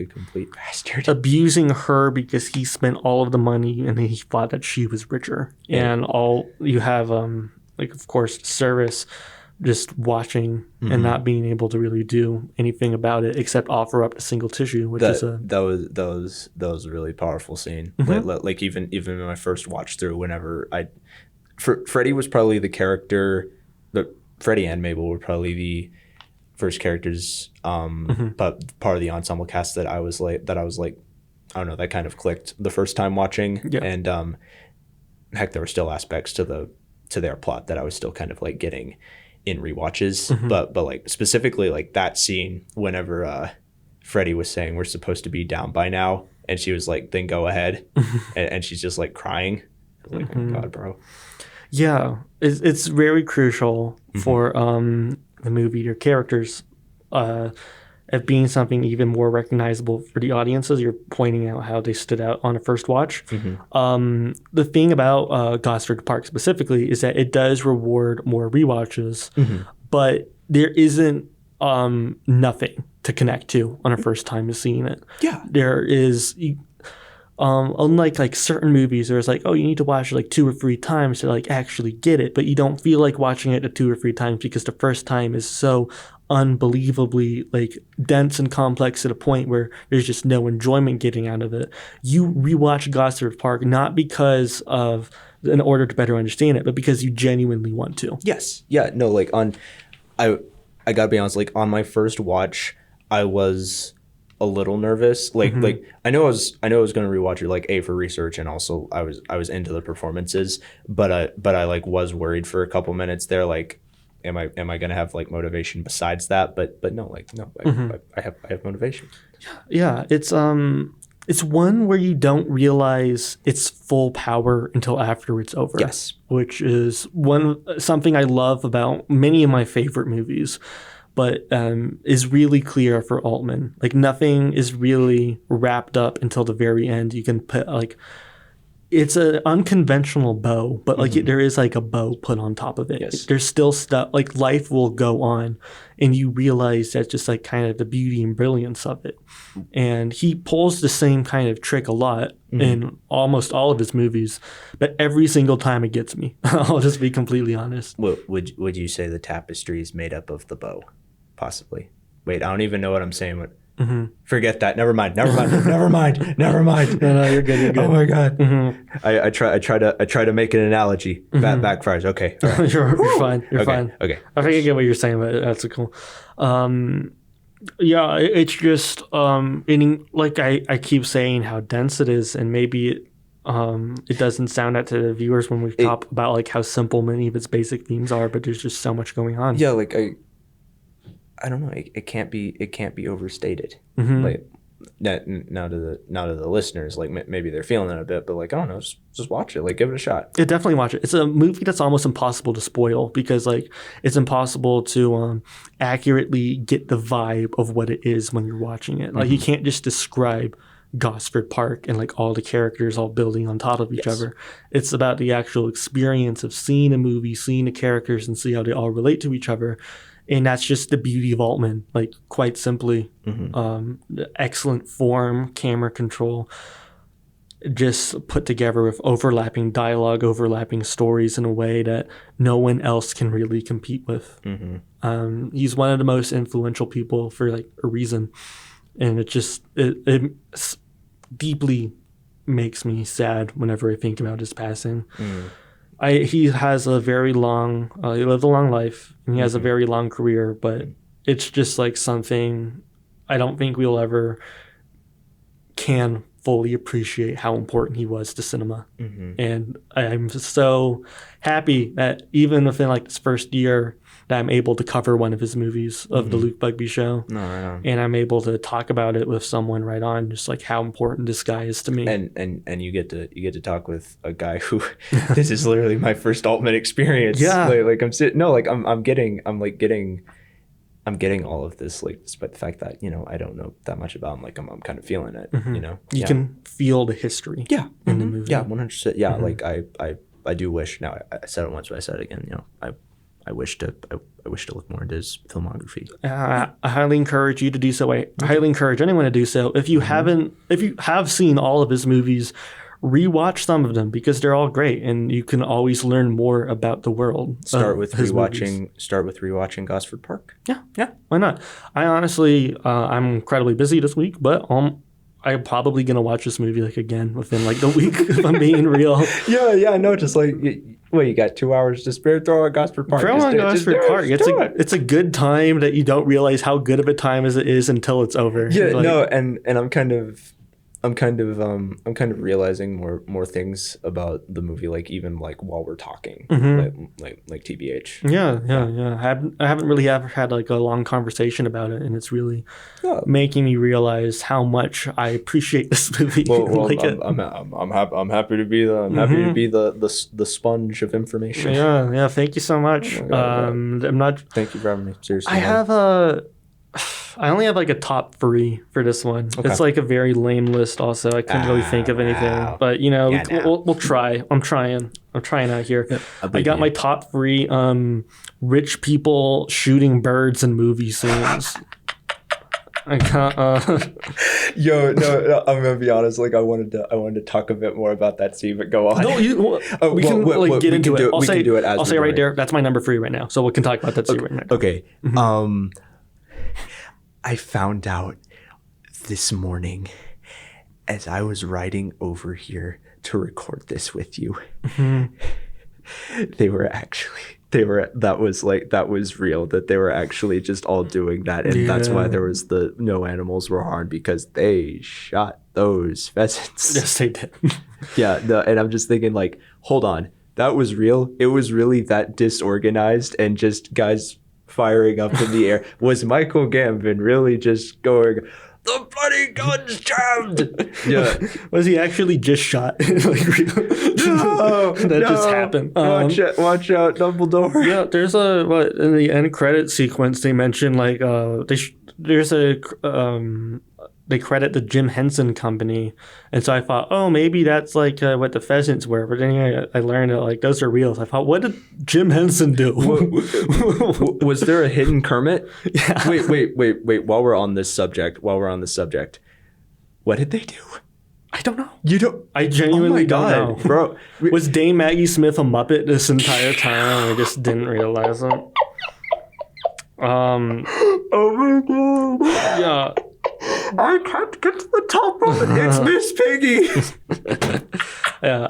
a complete bastard, abusing her because he spent all of the money and he thought that she was richer. And all you have like of course Service just watching and not being able to really do anything about it except offer up a single tissue, which that was a really powerful scene. Like even in my first watch through, whenever Freddie was probably the character, but Freddie and Mabel were probably the first characters, but part of the ensemble cast that I was like, I don't know, that kind of clicked the first time watching, and heck, there were still aspects to their plot that I was still kind of like getting in rewatches, but like specifically like that scene whenever Freddie was saying we're supposed to be down by now, and she was like, then go ahead, and she's just like crying. I was like, oh my God, bro. Yeah, it's very crucial for the movie, your characters of being something even more recognizable for the audiences. You're pointing out how they stood out on a first watch. The thing about Gosford Park specifically is that it does reward more rewatches, but there isn't nothing to connect to on a first time seeing it. Yeah. There is... unlike like certain movies, there's like, oh, you need to watch it like 2 or 3 times to like actually get it, but you don't feel like watching it 2 or 3 times because the first time is so unbelievably like dense and complex to the point where there's just no enjoyment getting out of it. You rewatch Gosford Park not because of in order to better understand it, but because you genuinely want to. Yes. Yeah. No. Like I gotta be honest. Like on my first watch, I was a little nervous. Like I know I was going to rewatch it, like for research, and also I was into the performances, but I like was worried for a couple minutes there, like am I going to have like motivation besides that? But no, like no, I have motivation. Yeah, it's It's one where you don't realize its full power until after it's over. Yes. Which is something I love about many of my favorite movies, but is really clear for Altman. Like nothing is really wrapped up until the very end. You can put like, it's an unconventional bow, but like there is like a bow put on top of it. Yes. There's still stuff, like life will go on, and you realize that's just like kind of the beauty and brilliance of it. And he pulls the same kind of trick a lot in almost all of his movies, but every single time it gets me. I'll just be completely honest. Would you say the tapestry is made up of the bow? Possibly. Wait, I don't even know what I'm saying. Forget that. Never mind. Never mind. No, you're good. You're good. Oh my god. I try to make an analogy. Backfires. Okay. All right. You're fine. You're fine. Okay. I think I get what you're saying, but that's cool. Yeah, it's just like I keep saying how dense it is, and maybe it doesn't sound out to the viewers when we talk about like how simple many of its basic themes are, but there's just so much going on. Yeah, like I don't know. It can't be overstated. Like now to the listeners, like maybe they're feeling it a bit, but like I don't know, just watch it. Like give it a shot. Yeah, definitely watch it. It's a movie that's almost impossible to spoil because like it's impossible to accurately get the vibe of what it is when you're watching it. Like you can't just describe Gosford Park and like all the characters all building on top of each other. It's about the actual experience of seeing a movie, seeing the characters, and see how they all relate to each other. And that's just the beauty of Altman, like quite simply. The excellent form, camera control, just put together with overlapping dialogue, overlapping stories in a way that no one else can really compete with. He's one of the most influential people for like a reason. And it deeply makes me sad whenever I think about his passing. He has a very long, he lived a long life, and he has a very long career, but it's just like something I don't think we'll ever can fully appreciate how important he was to cinema. And I'm so happy that even within like this first year that I'm able to cover one of his movies of the Luke Bugbee Show. No, right on. And I'm able to talk about it with someone right on, just like how important this guy is to me. And you get to talk with a guy who this is literally my first Altman experience. Yeah. Like I'm sitting I'm getting all of this, like despite the fact that, you know, I don't know that much about him, like I'm kind of feeling it, you know. You can feel the history in the movie. Yeah, 100%. Yeah, like I do wish, now I said it once, but I said it again, you know, I wish to look more into his filmography. I highly encourage you to do so. I highly encourage anyone to do so. If you have seen all of his movies, rewatch some of them because they're all great, and you can always learn more about the world. Start with rewatching Gosford Park. Yeah. Why not? I honestly, I'm incredibly busy this week, but I'm probably gonna watch this movie like again within like the week if I'm being real. Yeah. No, just like. Well, you got 2 hours to spare. Throw on Gosford Park. Throw on Gosford Park. It's a good time that you don't realize how good of a time as it is until it's over. Yeah, like, no, and I'm kind of realizing more things about the movie, like even like while we're talking, like TBH. Yeah. I haven't really ever had like a long conversation about it, and it's really making me realize how much I appreciate this movie. Well, like I'm happy to be the sponge of information. Yeah. Thank you so much. Thank you for having me. Seriously, I only have like a top 3 for this one. Okay. It's like a very lame list also. I couldn't really think of anything. But, you know, we'll try. I'm trying out here. Yeah, I got my top 3 rich people shooting birds in movie scenes. I got Yo, no, I'm gonna be honest. Like, I wanted to talk a bit more about that scene, but go on. No, we can get into it. I'll say right there. That's my number 3 right now. So we can talk about that scene right now. Okay. I found out this morning as I was riding over here to record this with you. That was real, that they were actually just all doing that, and that's why there was the no animals were harmed, because they shot those pheasants. Yes, they did. And I'm just thinking, like, hold on, that was real? It was really that disorganized and just guys firing up in the air? Was Michael Gambon really just going, The bloody gun's jammed. Yeah. Was he actually just shot? Like, No, that just happened. Watch out, Dumbledore. Yeah, there's in the end credit sequence they mentioned like they credit the Jim Henson Company, and so I thought, oh, maybe that's like what the pheasants were. But then I learned that like those are real. So I thought, what did Jim Henson do? Was there a hidden Kermit? Yeah. Wait. While we're on this subject, what did they do? I don't know. You don't. I genuinely don't know, bro. Was Dame Maggie Smith a Muppet this entire time? I just didn't realize it. Oh my god. Yeah. I can't get to the top of it. It's Miss Piggy. Yeah,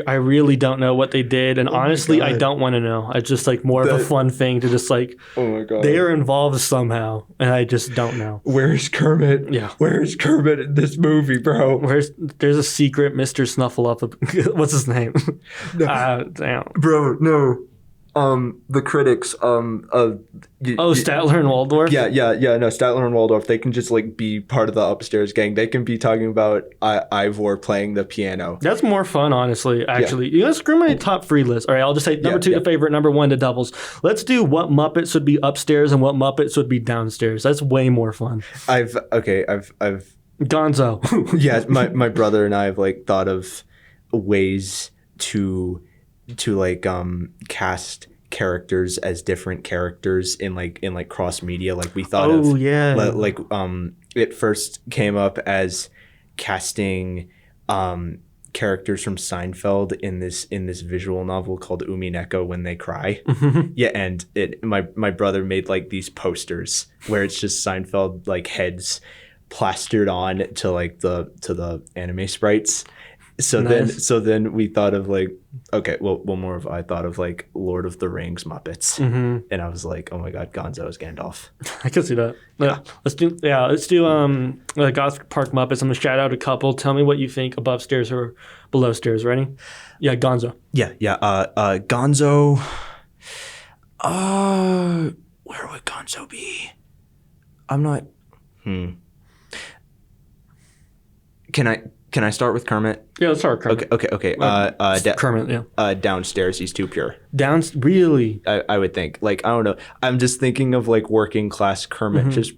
I really don't know what they did, and honestly, I don't want to know. It's just like more of a fun thing to just like. Oh my god. They are involved somehow, and I just don't know. Where's Kermit? Yeah. Where's Kermit in this movie, bro? There's a secret Mr. Snuffleupagus. What's his name? No. Damn. Bro, no. The critics, Statler and Waldorf? Yeah, no, Statler and Waldorf, they can just, like, be part of the upstairs gang. They can be talking about Ivor playing the piano. That's more fun, honestly, actually. You know, screw my top 3 list. All right, I'll just say number 2 to favorite, number 1 to doubles. Let's do what Muppets would be upstairs and what Muppets would be downstairs. That's way more fun. I've Gonzo. Yeah, my brother and I have, like, thought of ways to like cast characters as different characters in cross media. Like we thought it first came up as casting characters from Seinfeld in this visual novel called Umineko When They Cry. Mm-hmm. Yeah, and my brother made like these posters where it's just Seinfeld like heads plastered on to like the anime sprites. So nice. then we thought of like, okay, well I thought of like Lord of the Rings Muppets, and I was like, oh my god, Gonzo is Gandalf. I can see that. Yeah, let's do Gosford Park Muppets. I'm gonna shout out a couple. Tell me what you think above stairs or below stairs. Ready? Yeah, Gonzo. Yeah. Gonzo. Where would Gonzo be? I'm not. Can I start with Kermit? Yeah, let's start with Kermit. Okay. Kermit, yeah. Downstairs, he's too pure. Really? I would think. Like, I don't know. I'm just thinking of like working class Kermit.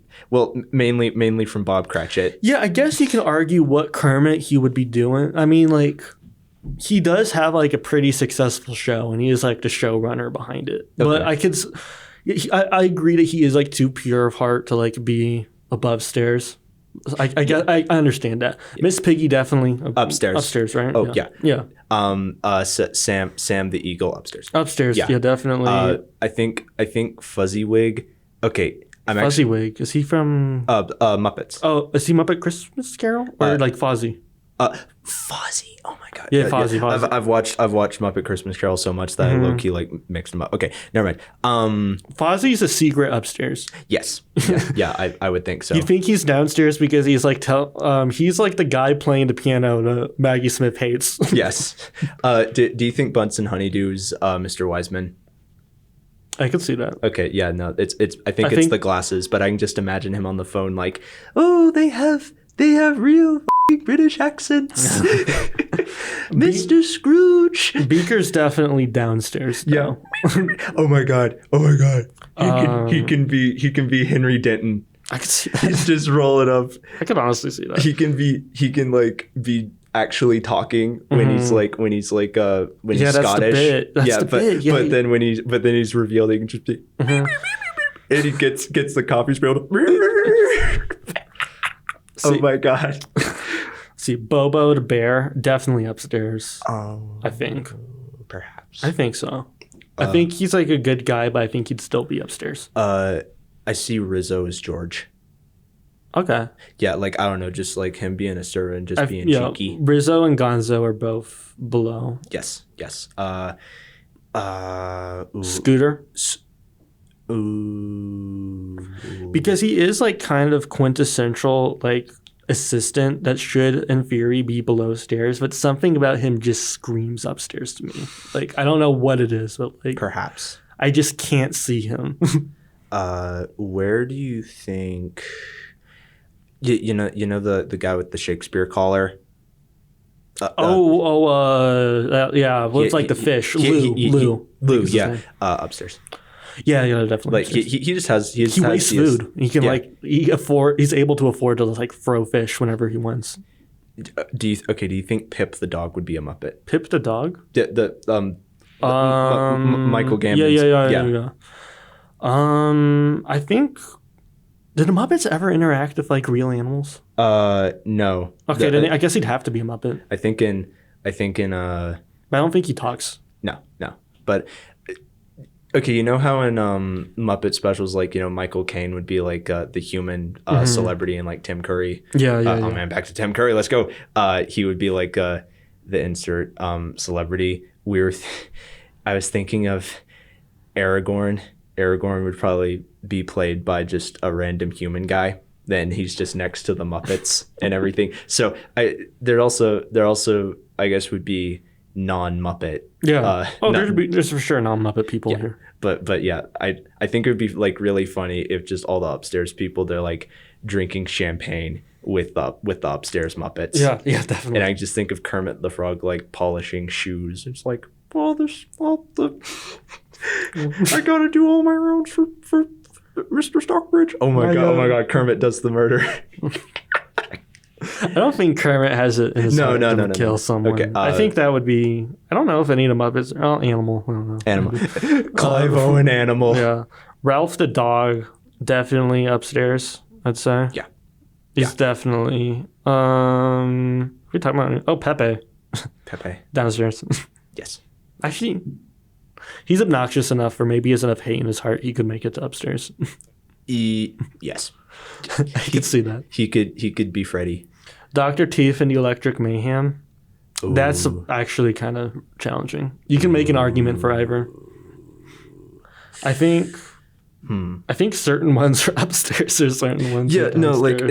Mainly from Bob Cratchit. Yeah, I guess you can argue what Kermit he would be doing. I mean, like, he does have like a pretty successful show, and he is like the showrunner behind it. Okay. But I agree that he is like too pure of heart to like be above stairs. I understand that. Yeah. Miss Piggy definitely upstairs, right? Oh yeah. Sam the Eagle upstairs. Yeah, definitely. I think Fuzzywig. Okay, Fuzzywig, is he from Muppets? Oh, is he Muppet Christmas Carol or like Fozzie? Fozzie. Oh my god. Yeah, Fozzie. I've watched Muppet Christmas Carol so much that I low key like mixed them up. Okay, never mind. Fozzie's a secret upstairs. Yes. Yeah, I would think so. You think he's downstairs because he's like he's like the guy playing the piano that Maggie Smith hates. Yes. Do you think Bunsen Honeydew's Mr. Wiseman? I could see that. Okay, yeah, no, it's I think it's the glasses, but I can just imagine him on the phone like, oh, they have real British accents. Mr. Scrooge. Beaker's definitely downstairs. Yeah. Oh my god. He can be Henry Denton. I could see that. He's just rolling up. I could honestly see that. He can be actually talking when he's Scottish. That's the bit. Yeah, but then he's revealed he can just be and he gets the coffee spilled. Oh my god. See, Bobo the bear, definitely upstairs. I think. Perhaps. I think so. I think he's like a good guy, but I think he'd still be upstairs. I see Rizzo as George. Okay. Yeah, like, I don't know, just like him being a servant, just being cheeky. Rizzo and Gonzo are both below. Yes. Scooter? Because he is like kind of quintessential like assistant that should in theory be below stairs, but something about him just screams upstairs to me. Like, I don't know what it is, but like perhaps I just can't see him. Where do you think You know the guy with the Shakespeare collar. Yeah. Well, it's like the fish. Lou. Lou. Yeah. Upstairs. Yeah, definitely. Like he just has he wastes food. He can he's able to afford to like throw fish whenever he wants. Do you think Pip the dog would be a Muppet? Pip the dog? Michael Gambon's. Yeah. I think, did the Muppets ever interact with like real animals? No. Okay, then I guess he'd have to be a Muppet. I think in But I don't think he talks. No. But okay, you know how in Muppet specials, like, Michael Caine would be like the human celebrity, and like Tim Curry. Yeah. Oh man, back to Tim Curry. Let's go. He would be like the insert celebrity. I was thinking of Aragorn. Aragorn would probably be played by just a random human guy. Then he's just next to the Muppets and everything. So there also I guess would be non-Muppet. Yeah. There's for sure non-Muppet people here. But yeah, I think it would be like really funny if just all the upstairs people, they're like drinking champagne with the upstairs Muppets. Yeah, definitely. And I just think of Kermit the Frog like polishing shoes. It's like, I gotta do all my rounds for Mr. Stockbridge. Oh my god, Kermit does the murder. I don't think Kermit has it in his heart to kill someone. Okay, I think that would be, I don't know if any of the Muppets, Animal, I don't know. Animal. Clive Owen Animal. Yeah. Ralph the dog, definitely upstairs, I'd say. Yeah. He's definitely, what are we talking about? Oh, Pepe. Downstairs. Yes. Actually, he's obnoxious enough, or maybe he has enough hate in his heart, he could make it to upstairs. Yes. I could see that. He could be Freddy. Dr. Teeth and the Electric Mayhem. Ooh. That's actually kind of challenging. You can make an argument for either. I think certain ones are upstairs. There's certain ones. Yeah, no, like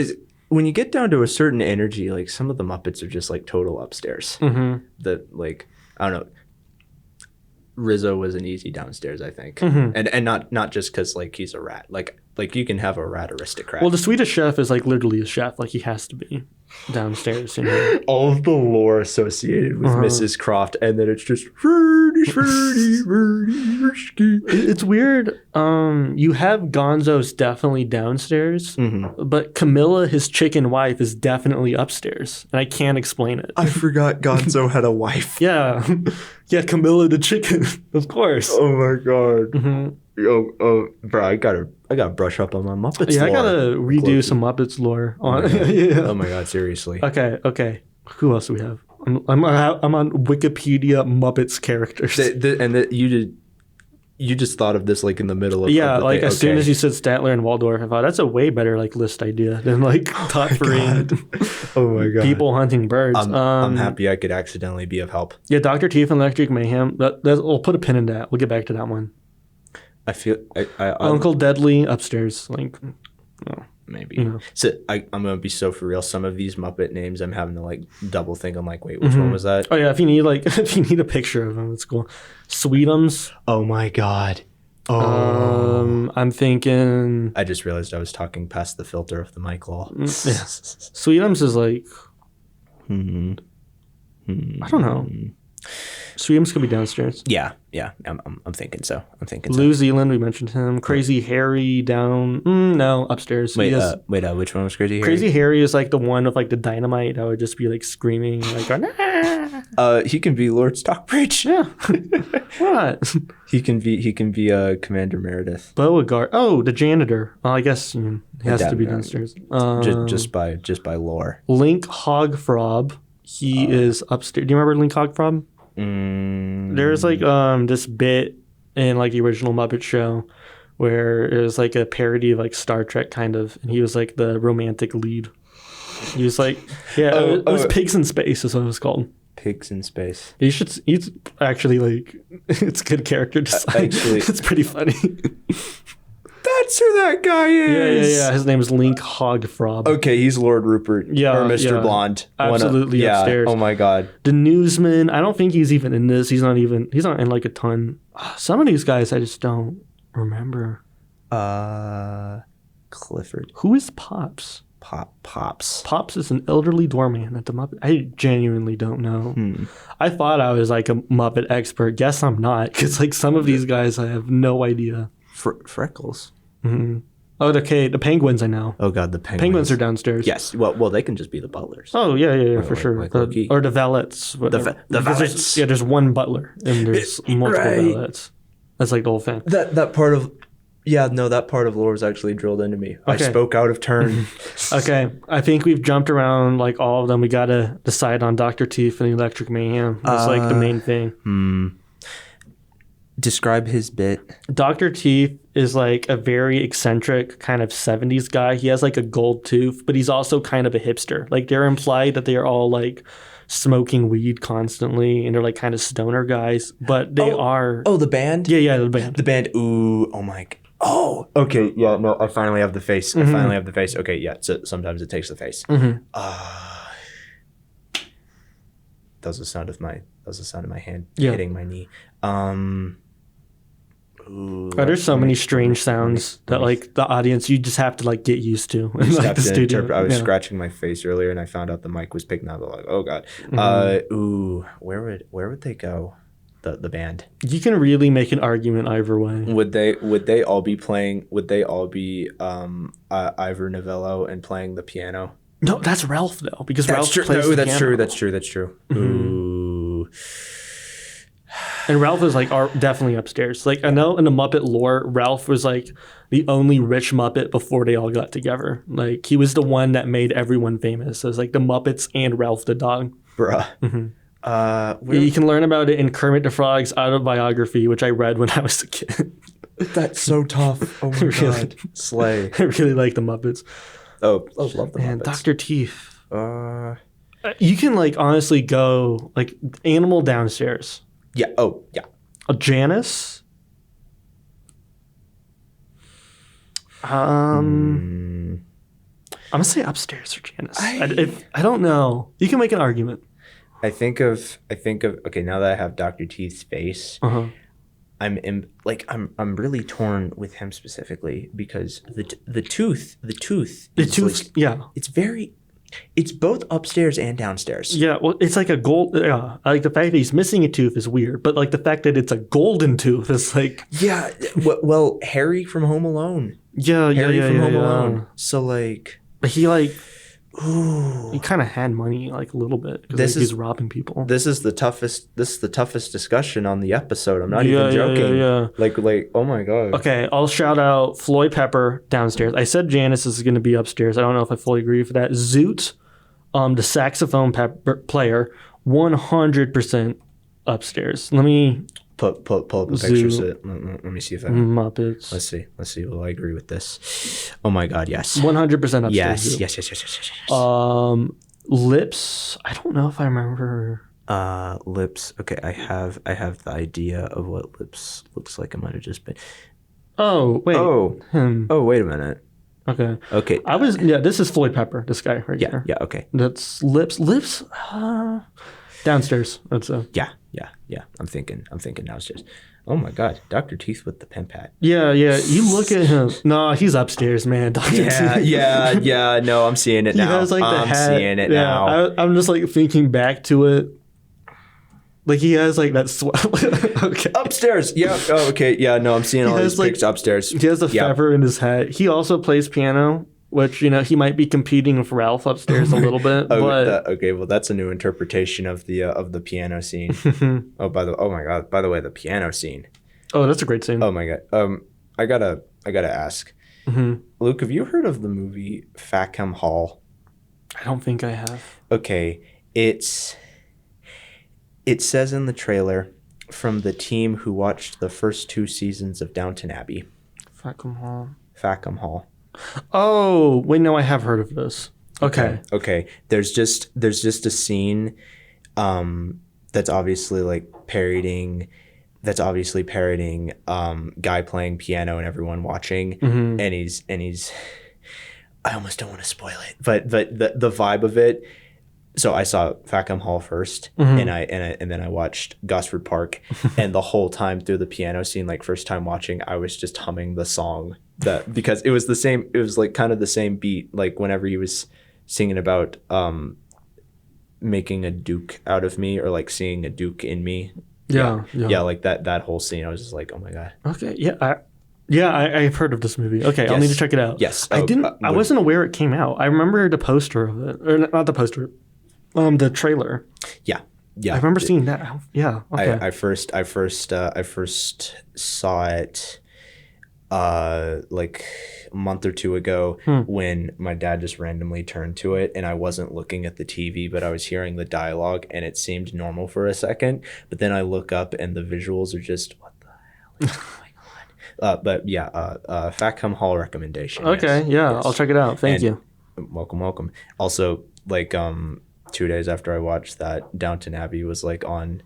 when you get down to a certain energy, like some of the Muppets are just like total upstairs. Mm-hmm. That, like, I don't know. Rizzo was an easy downstairs, I think, and not just because like he's a rat. Like you can have a rat aristocrat. Well, the Swedish Chef is like literally a chef. Like he has to be downstairs. All of the lore associated with Mrs. Croft, and then it's just Ferdy. It's weird. You have Gonzo's definitely downstairs, but Camilla, his chicken wife, is definitely upstairs, and I can't explain it. I forgot Gonzo had a wife. Yeah, Camilla the chicken, of course. Oh my god. Mm-hmm. Oh, bro, I gotta brush up on my Muppets lore. I gotta redo some Muppets lore. Oh my god, seriously. Okay. Who else do we have? I'm on Wikipedia Muppets characters. You just thought of this like in the middle of as soon as you said Statler and Waldorf, I thought that's a way better like list idea than like top three. Oh my god. People hunting birds. I'm happy I could accidentally be of help. Yeah, Dr. Teeth and Electric Mayhem. We'll put a pin in that. We'll get back to that one. I feel Uncle Deadly upstairs, like, maybe. So I'm gonna be so for real. Some of these Muppet names, I'm having to like double think. I'm like, wait, which one was that? Oh yeah, if you need a picture of them, it's cool. Sweetums. Oh my god. Oh. I'm thinking. I just realized I was talking past the filter of the mic law. Yeah. Sweetums is like. I don't know. Sweetums could be downstairs. Yeah. I'm thinking so. New Zealand, we mentioned him. Crazy Harry down. No, upstairs. Wait, which one was Crazy Harry? Crazy Harry is like the one with like the dynamite that would just be like screaming, like going, he can be Lord Stockbridge. Yeah. What? He can be Commander Meredith. Beauregard. Oh, the janitor. I guess he has to be downstairs. Just by lore. Link Hogfrob. He is upstairs. Do you remember Link Hogfrob? There's like this bit in like the original Muppet Show where it was like a parody of like Star Trek kind of, and he was like the romantic lead. He was like, it was Pigs in Space is what it was called. Pigs in Space. He's actually like, it's a good character design. Actually, it's pretty funny. That's who that guy is. Yeah. His name is Link Hogfrob. Okay, he's Lord Rupert. Yeah, or Mr. Blonde. Absolutely upstairs. Oh my god. The Newsman. I don't think he's even in this. He's not in like a ton. Some of these guys I just don't remember. Clifford. Who is Pops? Pops. Pops is an elderly doorman at the Muppet. I genuinely don't know. I thought I was like a Muppet expert. Guess I'm not, because like some of these guys I have no idea. Freckles. Mm-hmm. Oh, okay. The penguins I know. Oh God, the penguins. Penguins are downstairs. Yes. Well, they can just be the butlers. Oh yeah, for sure. Like Loki. Or the valets. The valets. There's one butler and there's multiple valets. That's like the whole thing. That part of that part of lore was actually drilled into me. Okay. I spoke out of turn. Okay, I think we've jumped around like all of them. We gotta decide on Dr. Teeth and the Electric Mayhem. That's like the main thing. Describe his bit. Dr. Teeth is like a very eccentric kind of 70s guy. He has like a gold tooth, but he's also kind of a hipster. Like they're implied that they are all like smoking weed constantly and they're like kind of stoner guys, but they are. Oh, the band? Yeah, the band. The band. Ooh, oh my. Oh, okay. Yeah, no, I finally have the face. Okay, yeah. So sometimes it takes the face. That was the sound of my hand hitting my knee. There's so many strange sounds that like the audience, you just have to like get used to. In, like, the studio. I was scratching my face earlier and I found out the mic was picking up. Like, oh God. Where would they go? The band. You can really make an argument either way. Would they all be playing? Would they all be Ivor Novello and playing the piano? No, that's Ralph though, because that's Ralph true. plays no, the that's piano. true. That's true. Ooh. And Ralph is like definitely upstairs. Like I know in the Muppet lore, Ralph was like the only rich Muppet before they all got together. Like he was the one that made everyone famous. So it's like the Muppets and Ralph the dog. Bruh. You can learn about it in Kermit the Frog's autobiography, which I read when I was a kid. That's so tough. Oh my God. Slay. I really like the Muppets. Oh, I love the Muppets. And Dr. Teeth. You can like honestly go like animal downstairs. Yeah. Oh, yeah. Janice. I'm gonna say upstairs for Janice. I don't know. You can make an argument. I think of okay, now that I have Dr. Teeth's face, I'm really torn with him specifically because the tooth it's both upstairs and downstairs. Yeah, well, it's like a gold. Like the fact that he's missing a tooth is weird, but like the fact that it's a golden tooth is like. Yeah, well, Harry from Home Alone. Harry from Home Alone. So like, but he like, he kind of had money like a little bit because he's robbing people. This is the toughest discussion on the episode. I'm not even joking. Yeah. Like, oh my God. Okay, I'll shout out Floyd Pepper downstairs. I said Janice is going to be upstairs. I don't know if I fully agree with that. Zoot, the saxophone player, 100% upstairs. Let me pull up a picture. So let me see if I Muppets. Let's see. Will I agree with this? Oh my God, yes. 100% upstairs. Yes. Lips. I don't know if I remember. Lips. Okay, I have the idea of what lips looks like. I might have just been. Oh wait. Oh wait a minute. Okay. This is Floyd Pepper. This guy right here. Yeah. Okay. That's lips. Lips. Downstairs. That's Yeah. I'm thinking downstairs. Oh my God, Dr. Teeth with the pimp hat. Yeah. You look at him. No, he's upstairs, man. Dr. Teeth. Yeah. No, I'm seeing it now. He has like the hat. I'm seeing it now. I'm just like thinking back to it. Like he has like that okay. Upstairs. Yeah. Oh, okay. Yeah. No, I'm seeing all these pics upstairs. He has the feather in his hat. He also plays piano, which he might be competing with Ralph upstairs a little bit. Okay. Well, that's a new interpretation of the piano scene. Oh my God. By the way, the piano scene. Oh, that's a great scene. Oh my God. I gotta ask. Luke, have you heard of the movie Fackham Hall? I don't think I have. Okay. It says in the trailer from the team who watched the first 2 seasons of Downton Abbey. Fackham Hall. Oh, wait, no, I have heard of this. Okay. There's just a scene that's obviously like parroting guy playing piano and everyone watching, and he's I almost don't want to spoil it, but the vibe of it, so I saw Fackham Hall first, Mm-hmm. and then I watched Gosford Park, and the whole time through the piano scene, like first time watching, I was just humming the song because it was the same. It was like kind of the same beat, like whenever he was singing about making a duke out of me, or like seeing a duke in me. Yeah. Like that whole scene, I was just like, oh my god. Okay. Yeah. I've heard of this movie. Okay, I'll need to check it out. Yes. I wasn't aware it came out. I remember the poster of it, or not the poster, the trailer. Yeah. I remember seeing that. Yeah. Okay. I first saw it like a month or two ago when my dad just randomly turned to it, and I wasn't looking at the TV, but I was hearing the dialogue, and it seemed normal for a second, but then I look up and the visuals are just, what the hell is going on? But yeah, Fackham Hall recommendation. Okay. Yes. Yeah. Yes. I'll check it out. Thank you. Welcome. Also, like 2 days after I watched that, Downton Abbey was like on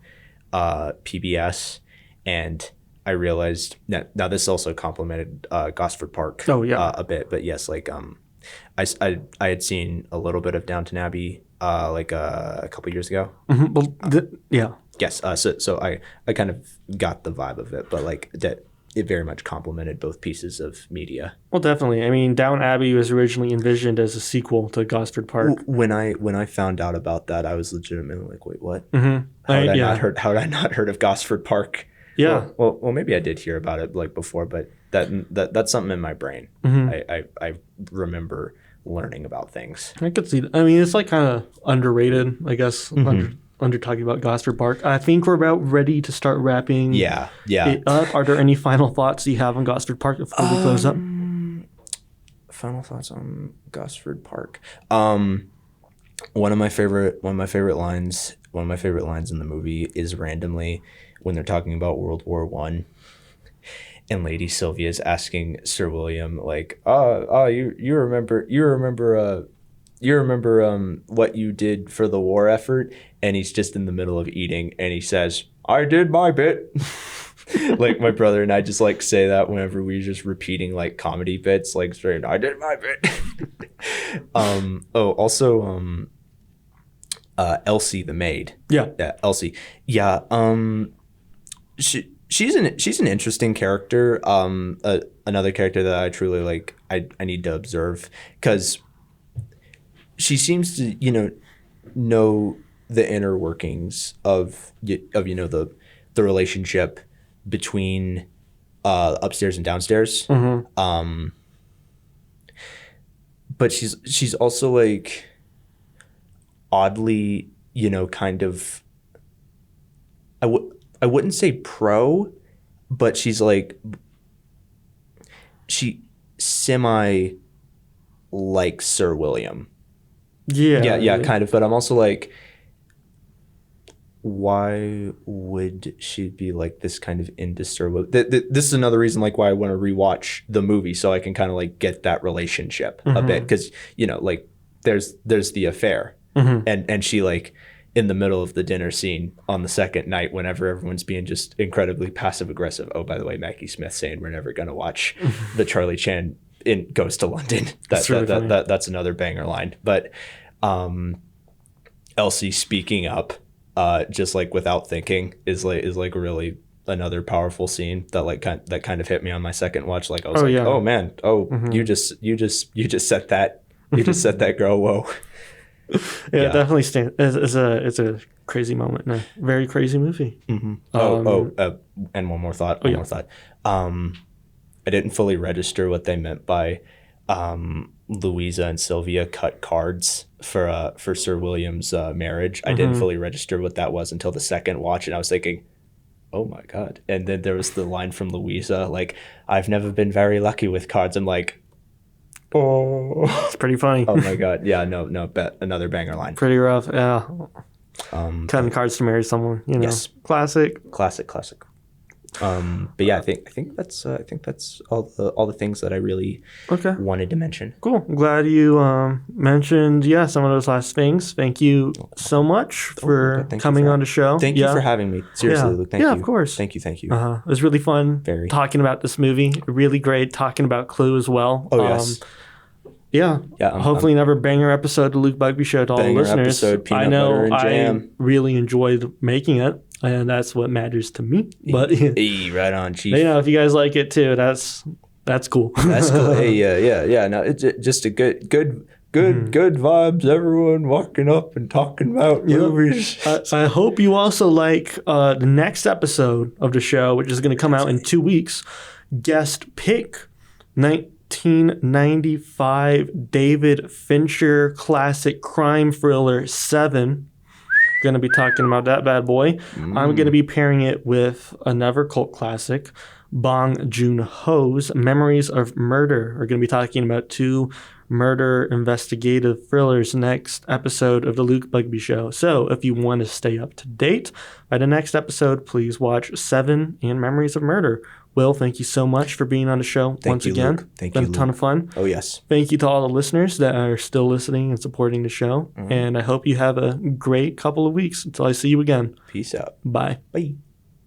PBS, and I realized that now this also complimented Gosford Park a bit, but yes, like I had seen a little bit of Downton Abbey like a couple years ago. Mm-hmm. Well, Yes, so I kind of got the vibe of it, but like that it very much complemented both pieces of media. Well, definitely. I mean, Downton Abbey was originally envisioned as a sequel to Gosford Park. When I found out about that, I was legitimately like, wait, what? Mm-hmm. How had I not heard of Gosford Park? Yeah. Well, maybe I did hear about it like before, but that's something in my brain. Mm-hmm. I remember learning about things. I could see that. I mean, it's like kind of underrated, I guess, under talking about Gosford Park. I think we're about ready to start wrapping it up. Are there any final thoughts you have on Gosford Park before we close up? Final thoughts on Gosford Park. One of my favorite lines in the movie is randomly when they're talking about World War I, and Lady Sylvia is asking Sir William like, you remember what you did for the war effort, and he's just in the middle of eating and he says, I did my bit. Like my brother and I just like say that whenever we're just repeating like comedy bits, like straight, I did my bit. Also Elsie the maid. Yeah, Elsie. Yeah. She's an interesting character. Another character that I truly like. I need to observe, because she seems to know the inner workings of the relationship between upstairs and downstairs. Mm-hmm. But she's also like oddly, kind of, I wouldn't say pro, but she's like, she semi like Sir William. Yeah, kind of. But I'm also like, why would she be like this kind of into Sir William? This is another reason like why I want to rewatch the movie, so I can kind of like get that relationship a bit, because like there's the affair, and she like in the middle of the dinner scene on the second night, whenever everyone's being just incredibly passive aggressive. Oh, by the way, Maggie Smith saying we're never gonna watch the Charlie Chan in Goes to London. That's another banger line. But Elsie speaking up, just like without thinking, is like really another powerful scene that kind of hit me on my second watch. Like I was oh man, you just set that girl. Whoa. Yeah, definitely it's a crazy moment in a very crazy movie. Mm-hmm. And one more thought. I didn't fully register what they meant by Louisa and Sylvia cut cards for Sir William's marriage. I didn't fully register what that was until the second watch, and I was thinking, oh my god. And then there was the line from Louisa, like, I've never been very lucky with cards. I'm like, oh, it's pretty funny. Oh my god. Yeah, no, another banger line. Pretty rough. Yeah. Cutting cards to marry someone, Yes. Classic. But yeah, I think that's all the things that I really wanted to mention. Cool. I'm glad you mentioned some of those last things. Thank you so much for coming on the show. Thank you for having me. Seriously, Luke. Thank you. Yeah, of course. Thank you. It was really fun talking about this movie. Really great talking about Clue as well. Oh yes. Yeah. Yeah. Hopefully another banger episode of Luke Bugbee Show to all the Banger listeners. episode, peanut I know butter and I jam. really enjoyed making it, and that's what matters to me. But Right on, Chief. if you guys like it too, that's cool. That's cool. Hey, yeah. No, it's just a good vibes. Everyone walking up and talking about movies. I hope you also like the next episode of the show, which is going to come out in 2 weeks. Guest pick 1995 David Fincher classic crime thriller 7. Going to be talking about that bad boy. I'm going to be pairing it with another cult classic, Bong Joon-ho's Memories of Murder. We're going to be talking about 2 murder investigative thrillers next episode of the Luke Bugbee Show. So if you want to stay up to date by the next episode, please watch 7 and Memories of Murder. Will, thank you so much for being on the show once again. Luke. Thank Been you, a ton Luke. of fun. Oh, yes. Thank you to all the listeners that are still listening and supporting the show. And I hope you have a great couple of weeks until I see you again. Peace out. Bye. Bye.